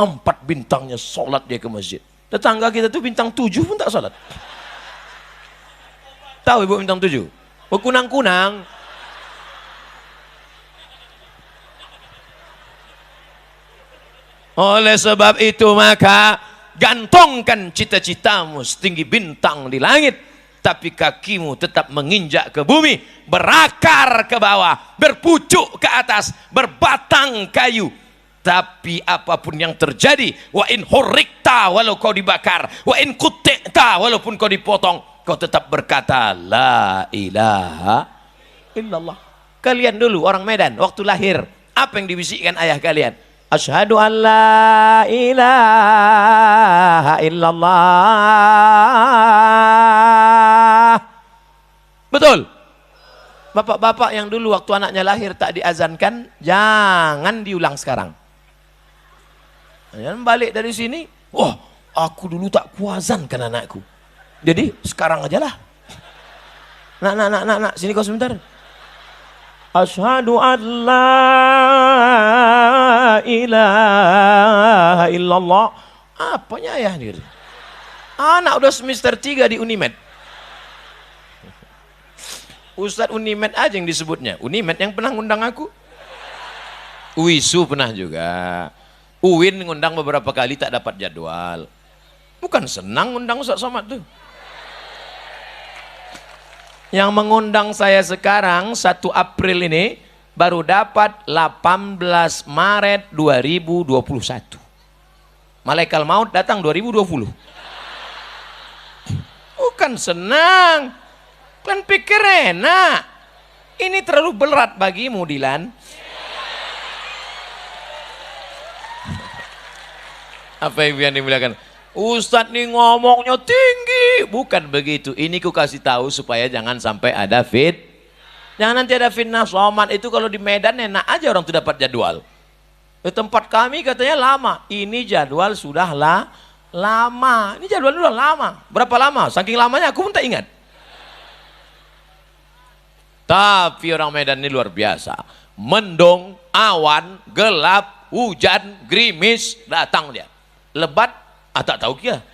Speaker 3: 4 bintangnya sholat dia ke masjid. Tetangga kita tuh bintang 7 pun tak sholat. Tahu ibu bintang 7? Berkunang-kunang. Oleh sebab itu maka gantungkan cita-citamu setinggi bintang di langit, tapi kakimu tetap menginjak ke bumi, berakar ke bawah, berpucuk ke atas, berbatang kayu. Tapi apapun yang terjadi, wa in hurrikta, walau kau dibakar, wa in kutikta, walaupun kau dipotong, kau tetap berkata la ilaha illallah. Kalian dulu orang Medan waktu lahir, apa yang dibisikkan ayah kalian? Asyhadu an la ilaha illallah. Betul? Bapak-bapak yang dulu waktu anaknya lahir tak diazankan, jangan diulang sekarang. Jangan balik dari sini, wah aku dulu tak kuazankan anakku, jadi sekarang aja lah. Nak, sini kau sebentar. Asyhadu an la ilaha illallah. Apanya ayah diri? Anak udah semester 3 di Unimed. Ustadz Unimed aja yang disebutnya. Unimed yang pernah ngundang aku. UISU pernah juga. UIN ngundang beberapa kali tak dapat jadwal. Bukan senang ngundang Ustadz Somad tuh. Yang mengundang saya sekarang 1 April ini baru dapat 18 Maret 2021. Malaikat maut datang 2020. Bukan senang. Kan pikir enak. Ini terlalu berat bagimu, Dilan. Apa yang dimuliakan? Ustadz nih ngomongnya tinggi. Bukan begitu. Ini ku kasih tahu supaya jangan sampai ada jangan nanti ada fitnah. Somad itu kalau di Medan enak aja orang tuh dapat jadwal. Di tempat kami katanya lama. Ini jadwal sudah lama. Ini jadwal sudah lama. Berapa lama? Saking lamanya aku pun tak ingat. Tapi orang Medan ini luar biasa. Mendung, awan, gelap, hujan, gerimis, datang dia. Lebat, tak tahu kia.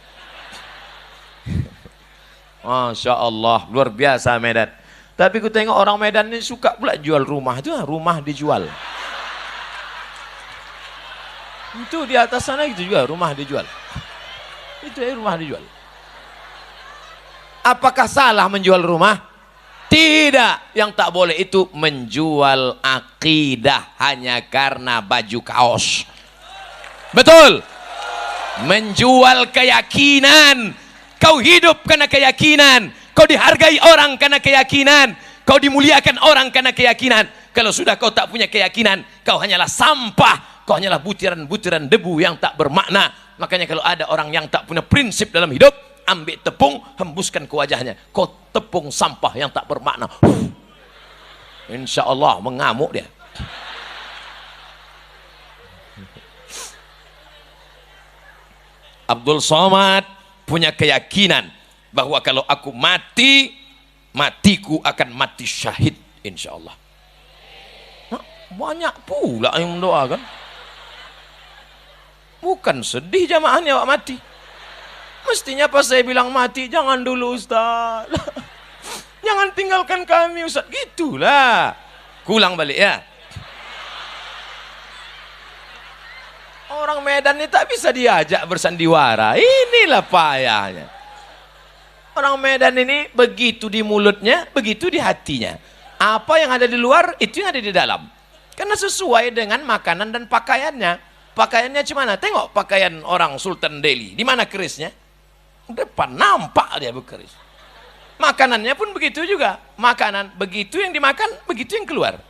Speaker 3: Masya Allah, luar biasa Medan. Tapi ku tengok orang Medan ini suka pula jual rumah. Itu rumah dijual. Itu di atas sana itu juga rumah dijual. Itu rumah dijual. Apakah salah menjual rumah? Tidak, yang tak boleh itu menjual akidah hanya karena baju kaos. Betul. Menjual keyakinan. Kau hidup karena keyakinan. Kau dihargai orang karena keyakinan. Kau dimuliakan orang karena keyakinan. Kalau sudah kau tak punya keyakinan, kau hanyalah sampah. Kau hanyalah butiran-butiran debu yang tak bermakna. Makanya kalau ada orang yang tak punya prinsip dalam hidup, ambil tepung, hembuskan ke wajahnya. Kau tepung sampah yang tak bermakna. Insya Allah mengamuk dia. Abdul Somad punya keyakinan bahwa kalau aku mati, matiku akan mati syahid insya Allah. Nah, banyak pula yang mendoakan. Bukan sedih jamaahnya awak mati. Mestinya pas saya bilang mati, jangan dulu Ustaz. Jangan tinggalkan kami Ustaz. Gitulah. Kulang balik ya. Orang Medan ini tak bisa diajak bersandiwara. Inilah payahnya. Orang Medan ini begitu di mulutnya, begitu di hatinya. Apa yang ada di luar, itu yang ada di dalam. Karena sesuai dengan makanan dan pakaiannya. Pakaiannya gimana? Tengok pakaian orang Sultan Delhi. Di mana kerisnya? Depan nampak dia berkeris. Makanannya pun begitu juga. Makanan begitu yang dimakan, begitu yang keluar.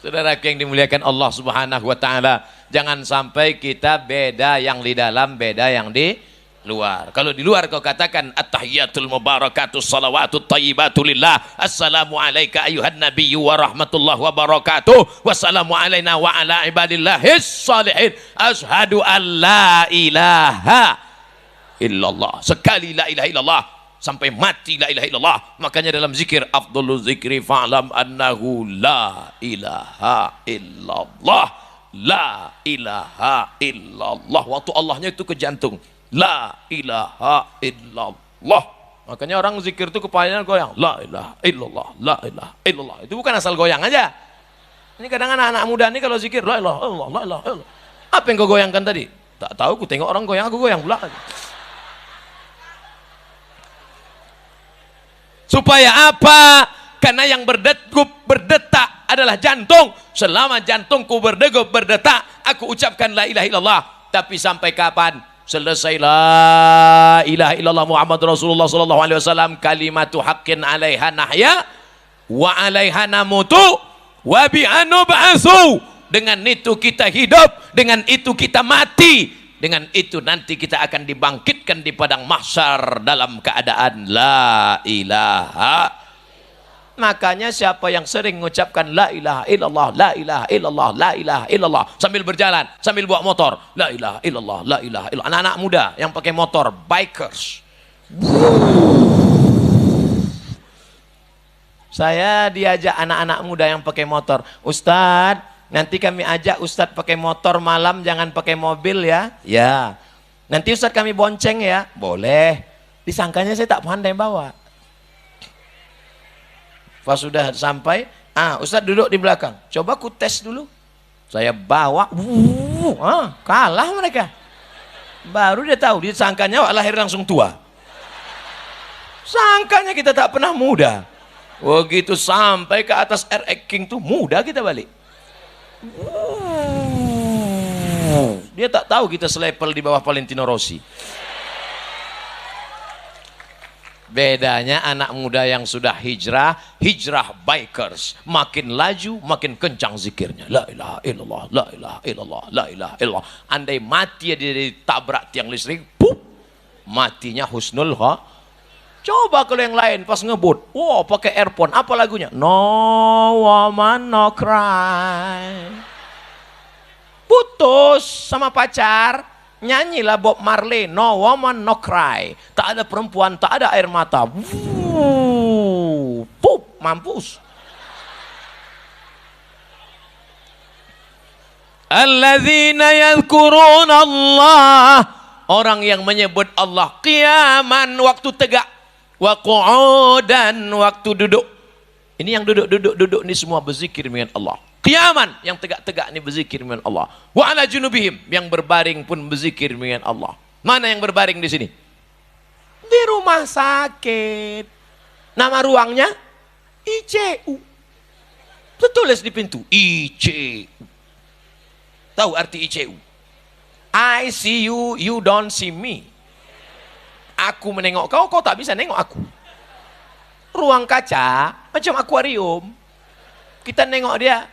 Speaker 3: Saudara yang dimuliakan Allah Subhanahu wa taala, jangan sampai kita beda yang di dalam, beda yang di luar. Kalau di luar kau katakan at-tahiyatul mubarakatus salawatut thayyibatu lillah, assalamu alayka ayuhan nabiyyu wa rahmatullahi wa barakatuh, wassalamu alayna wa ala ibadillahis salihin, asyhadu an la ilaha illallah. Sekali la ilaha illallah sampai mati la ilaha illallah. Makanya dalam zikir afdhalul zikri fa'lam annahu la ilaha illallah, la ilaha illallah. Waktu Allahnya itu ke jantung, la ilaha illallah. Makanya orang zikir itu kepanjangan goyang, la ilaha illallah, la ilaha illallah. Itu bukan asal goyang aja. Ini kadang anak-anak muda ini kalau zikir la ilaha illallah, la ilaha illallah. Apa yang kau goyangkan tadi? Tak tahu, aku tengok orang goyang, aku goyang pula. Supaya apa? Karena yang berdetak adalah jantung. Selama jantungku berdegup, berdetak, aku ucapkan la ilaha illallah. Tapi sampai kapan? Selesai la ilaha illallah Muhammad Rasulullah sallallahu alaihi wasallam, kalimatu haqqin 'alaiha nahya wa 'alaiha namutu wa bi'a nub'atsu. Dengan itu kita hidup, dengan itu kita mati, dengan itu nanti kita akan dibangkitkan di padang mahsyar dalam keadaan la ilaha. Makanya siapa yang sering mengucapkan la ilaha illallah, la ilaha illallah, la ilaha illallah sambil berjalan, sambil bawa motor, la ilaha illallah, la ilaha illallah. Anak-anak muda yang pakai motor, bikers. Saya diajak anak-anak muda yang pakai motor, Ustadz, nanti kami ajak Ustadz pakai motor malam, jangan pakai mobil ya. Ya. Nanti Ustadz kami bonceng ya. Boleh. Disangkanya saya tak pandai bawa. Pas sudah sampai, Ustadz duduk di belakang. Coba ku tes dulu. Saya bawa, kalah mereka. Baru dia tahu, dia sangkanya lahir langsung tua. Sangkanya kita tak pernah muda. Begitu sampai ke atas RX King tuh muda kita balik. Dia tak tahu kita selevel di bawah Valentino Rossi. Bedanya anak muda yang sudah hijrah, hijrah bikers, makin laju, makin kencang zikirnya. La ilaha illallah, la ilaha illallah, la ilaha illallah. Andai mati dia ditabrak tiang listrik, pup, matinya husnul ha. Coba kalau yang lain pas ngebut, wow pakai earphone, apa lagunya? No woman no cry. Putus sama pacar. Nyanyilah Bob Marley, no woman no cry. Tak ada perempuan, tak ada air mata. Pup, mampus. Alladzina yadhkuruna Allah, orang yang menyebut Allah qiyaman, waktu tegak, wa qu'udan, waktu duduk. Ini yang duduk ini semua berzikir dengan Allah. Qiyaman, yang tegak-tegak ini berzikir dengan Allah. Wa ala junubihim, yang berbaring pun berzikir dengan Allah. Mana yang berbaring di sini? Di rumah sakit. Nama ruangnya ICU. Tertulis di pintu ICU. Tahu arti ICU? I see you, you don't see me. Aku menengok kau, kau tak bisa nengok aku. Ruang kaca macam akuarium. Kita nengok dia.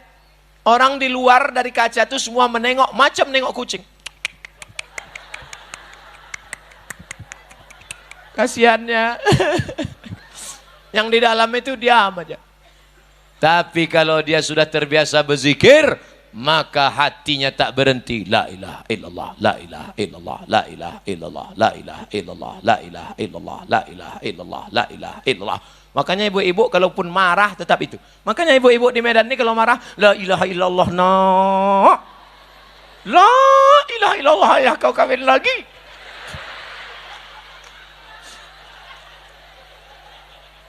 Speaker 3: Orang di luar dari kaca itu semua menengok macam nengok kucing. Kasihannya. Yang di dalam itu diam aja. Tapi kalau dia sudah terbiasa berzikir, maka hatinya tak berhenti. La ilaha illallah, la ilaha illallah, la ilaha illallah, la ilaha illallah, la ilaha illallah, la ilaha illallah, la ilaha illallah. Makanya ibu-ibu kalaupun marah tetap itu. Makanya ibu-ibu di Medan ini kalau marah, la ilaha illallah, no. La ilaha illallah, ya kau kawin lagi.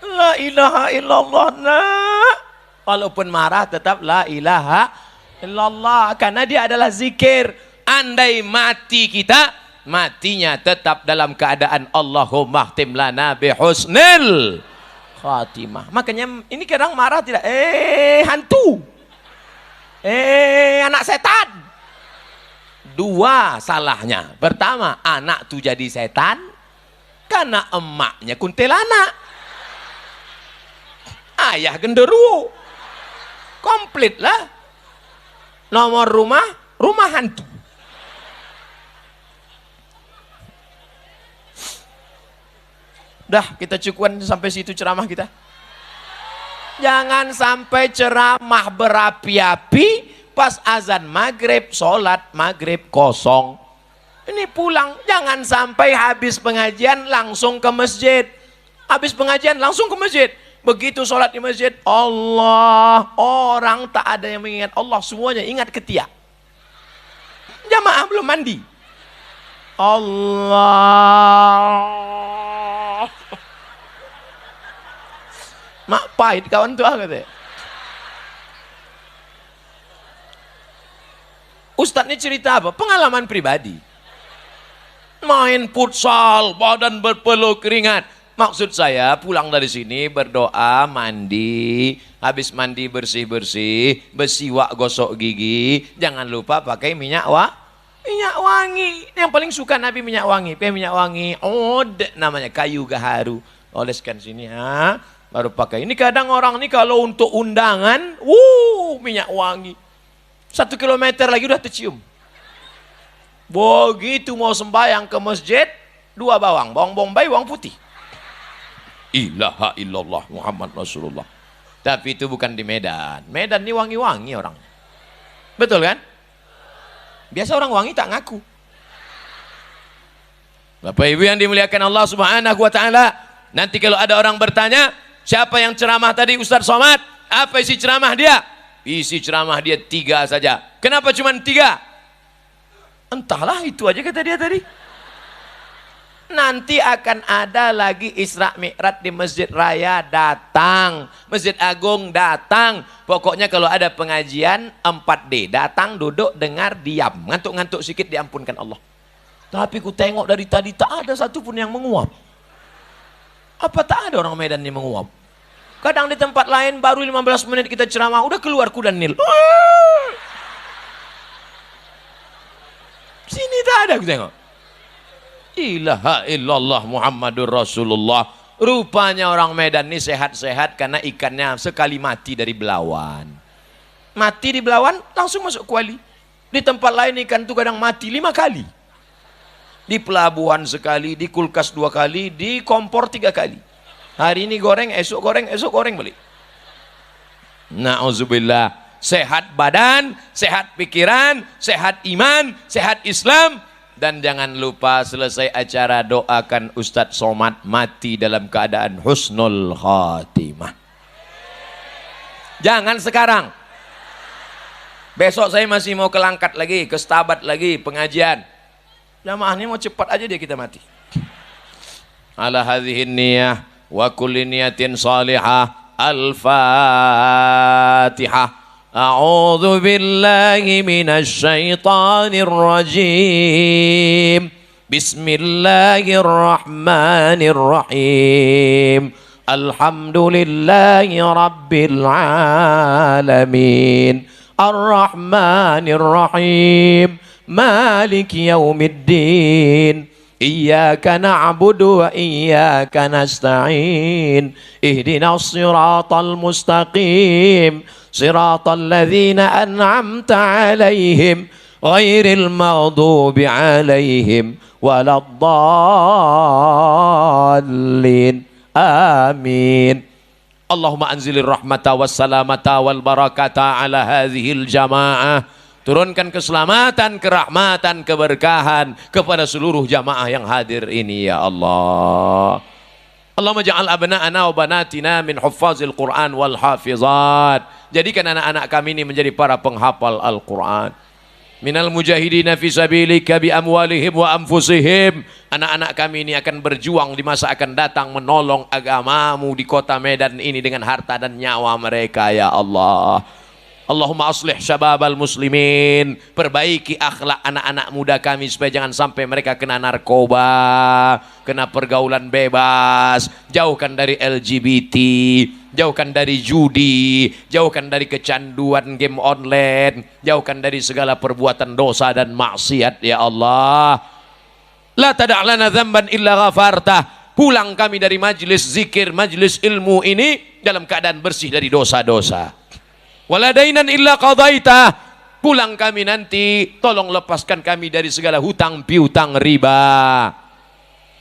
Speaker 3: La ilaha illallah, na. Walaupun marah tetap la ilaha illallah, karena dia adalah zikir. Andai mati kita, matinya tetap dalam keadaan Allahumma khtim lana bihusnil khatimah. Makanya ini kadang marah tidak, hantu, anak setan. Dua salahnya. Pertama, anak tuh jadi setan karena emaknya kuntilanak, ayah genderuwo. Komplit lah. Nomor rumah, rumah hantu. Dah, kita cukupkan sampai situ ceramah kita. Jangan sampai ceramah berapi-api, pas azan maghrib, sholat maghrib kosong. Ini pulang, jangan sampai habis pengajian langsung ke masjid. Habis pengajian langsung ke masjid. Begitu sholat di masjid, Allah, orang tak ada yang mengingat Allah, semuanya ingat ketiak. Jamaah belum mandi. Allah. Mak pahit kawan tuh katanya. Ustadz ini cerita apa? Pengalaman pribadi. Main futsal, badan berpeluh keringat. Maksud saya pulang dari sini berdoa, mandi, habis mandi bersih-bersih, bersiwak gosok gigi, jangan lupa pakai minyak wangi. Yang paling suka Nabi minyak wangi, pakai minyak wangi, namanya kayu gaharu. Oleskan sini, baru pakai. Ini kadang orang ini kalau untuk undangan, minyak wangi. 1 kilometer lagi udah tercium. Begitu mau sembahyang ke masjid, 2 bawang bombay, bawang putih. Ilaha illallah Muhammad Rasulullah. Tapi itu bukan di Medan. Medan ini wangi-wangi orang. Betul kan? Biasa orang wangi tak ngaku. Bapak Ibu yang dimuliakan Allah Subhanahu wa taala, nanti kalau ada orang bertanya, siapa yang ceramah tadi Ustaz Somad? Apa isi ceramah dia? Isi ceramah dia 3 saja. Kenapa cuma 3? Entahlah, itu aja kata dia tadi. Nanti akan ada lagi Isra Mi'raj di Masjid Raya, datang. Masjid Agung, datang. Pokoknya kalau ada pengajian 4D, datang, duduk, dengar, diam. Ngantuk-ngantuk sedikit diampunkan Allah. Tapi ku tengok dari tadi tak ada satupun yang menguap. Apa tak ada orang Medan yang menguap? Kadang di tempat lain baru 15 menit kita ceramah, udah keluar kuda Nil. Sini tak ada, ku tengok. Ilaha illallah Muhammadur Rasulullah. Rupanya orang Medan ini sehat-sehat karena ikannya sekali mati dari belawan. Mati di belawan langsung masuk kuali. Di tempat lain ikan itu kadang mati 5 kali. Di pelabuhan sekali, di kulkas 2 kali, di kompor 3 kali. Hari ini goreng, esok goreng balik. Na'udzubillah. Sehat badan, sehat pikiran, sehat iman, sehat Islam. Dan jangan lupa selesai acara doakan Ustadz Somad mati dalam keadaan husnul khatimah. Jangan sekarang. Besok saya masih mau ke Langkat lagi, ke Stabat lagi, pengajian. Jamaah ini mau cepat aja dia kita mati. Ala hadhihin niyah wa kulli niyatin salihah. Al-Fatihah. A'udzu billahi minasy syaithanir rajim. Bismillahirrahmanirrahim. Alhamdulillahi rabbil alamin. Ar-Rahmanir Rahim. Maliki yaumiddin. Iyyaka na'budu wa iyyaka nasta'in. Ihdinas siratal mustaqim. Siratal ladzina an'amta 'alaihim ghairil maghdubi 'alaihim waladdallin. Amin. Allahumma anzilir rahmata wassalamata wal barakata ala hadhil jamaah. Turunkan keselamatan, kerahmatan, keberkahan kepada seluruh jamaah yang hadir ini ya Allah. Allahumma ja'al abna'ana wa banatina min huffazil Qur'an wal hafizat. Jadikan anak-anak kami ini menjadi para penghafal Al-Qur'an. Minal mujahidina fi sabilika bi amwalihim wa anfusihim. Anak-anak kami ini akan berjuang di masa akan datang menolong agamamu di kota Medan ini dengan harta dan nyawa mereka ya Allah. Allahumma aslih syababal muslimin. Perbaiki akhlak anak-anak muda kami supaya jangan sampai mereka kena narkoba, kena pergaulan bebas. Jauhkan dari LGBT, jauhkan dari judi, jauhkan dari kecanduan game online, jauhkan dari segala perbuatan dosa dan maksiat ya Allah. La tada' lana dzamban illa ghafartah. Pulang kami dari majlis zikir, majlis ilmu ini dalam keadaan bersih dari dosa-dosa. Wala dainan illa qadaita. Pulang kami nanti tolong lepaskan kami dari segala hutang piutang riba.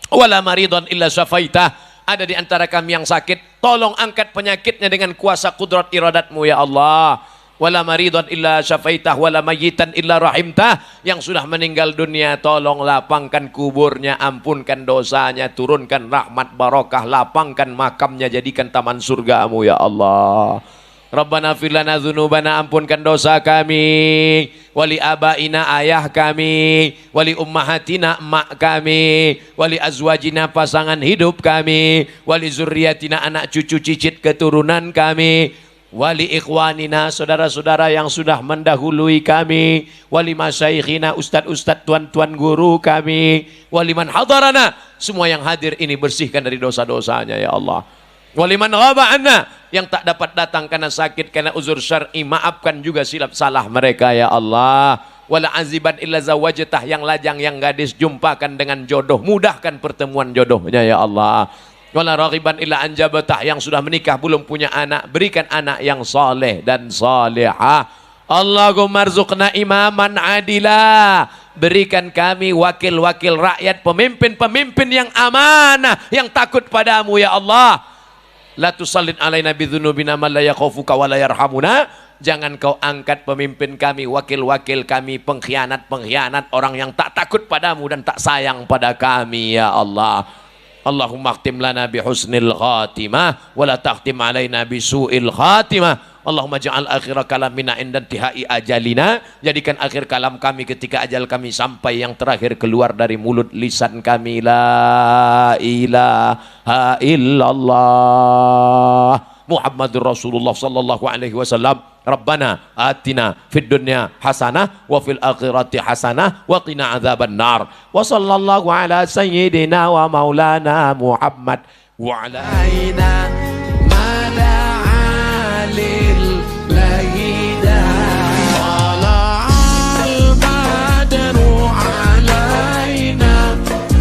Speaker 3: Wala maridon illa syafaita. Ada di antara kami yang sakit, tolong angkat penyakitnya dengan kuasa kudrat iradatmu ya Allah. Wala maridon illa syafaitah, wala mayitan illa rahimtah. Yang sudah meninggal dunia tolong lapangkan kuburnya, ampunkan dosanya, turunkan rahmat barokah, lapangkan makamnya, jadikan taman surgamu ya Allah. Rabbana fir lana dzunubana, ampunkan dosa kami, wali abaina ayah kami, wali ummahatina emak kami, wali azwajina pasangan hidup kami, wali zurriyatina anak cucu cicit keturunan kami, wali ikhwanina saudara-saudara yang sudah mendahului kami, wali masyaikhina ustad-ustad tuan-tuan guru kami, wali man hadarana, semua yang hadir ini bersihkan dari dosa-dosanya ya Allah. Waliman ghaba anna, yang tak dapat datang karena sakit, karena uzur syar'i, maafkan juga silap salah mereka ya Allah. Wala aziban illa zawajtah, yang lajang yang gadis jumpakan dengan jodoh, mudahkan pertemuan jodohnya ya Allah. Wala raghiban illa anjabatah, yang sudah menikah belum punya anak, berikan anak yang saleh dan salihah. Allahumma arzuqna imaman adila, berikan kami wakil-wakil rakyat, pemimpin-pemimpin yang amanah, yang takut padamu ya Allah. La tusallin alaina bidzunubina man la yakhafuka wa la yarhamuna. Jangan kau angkat pemimpin kami, wakil-wakil kami, pengkhianat-pengkhianat, orang yang tak takut padamu dan tak sayang pada kami ya Allah. Allahumma khtim lana bihusnil khatimah wa la takhtim alaina bisu'il khatimah. Allahumma ja'al akhir kalamina inda intihai ajalina. Jadikan akhir kalam kami ketika ajal kami sampai, yang terakhir keluar dari mulut lisan kami, la ilaha illallah Muhammadur Rasulullah sallallahu alaihi wasallam. Rabbana atina fid dunya hasanah wa fil akhirati hasanah wa qina adzaban nar. Wa sallallahu ala sayyidina wa maulana Muhammad wa ala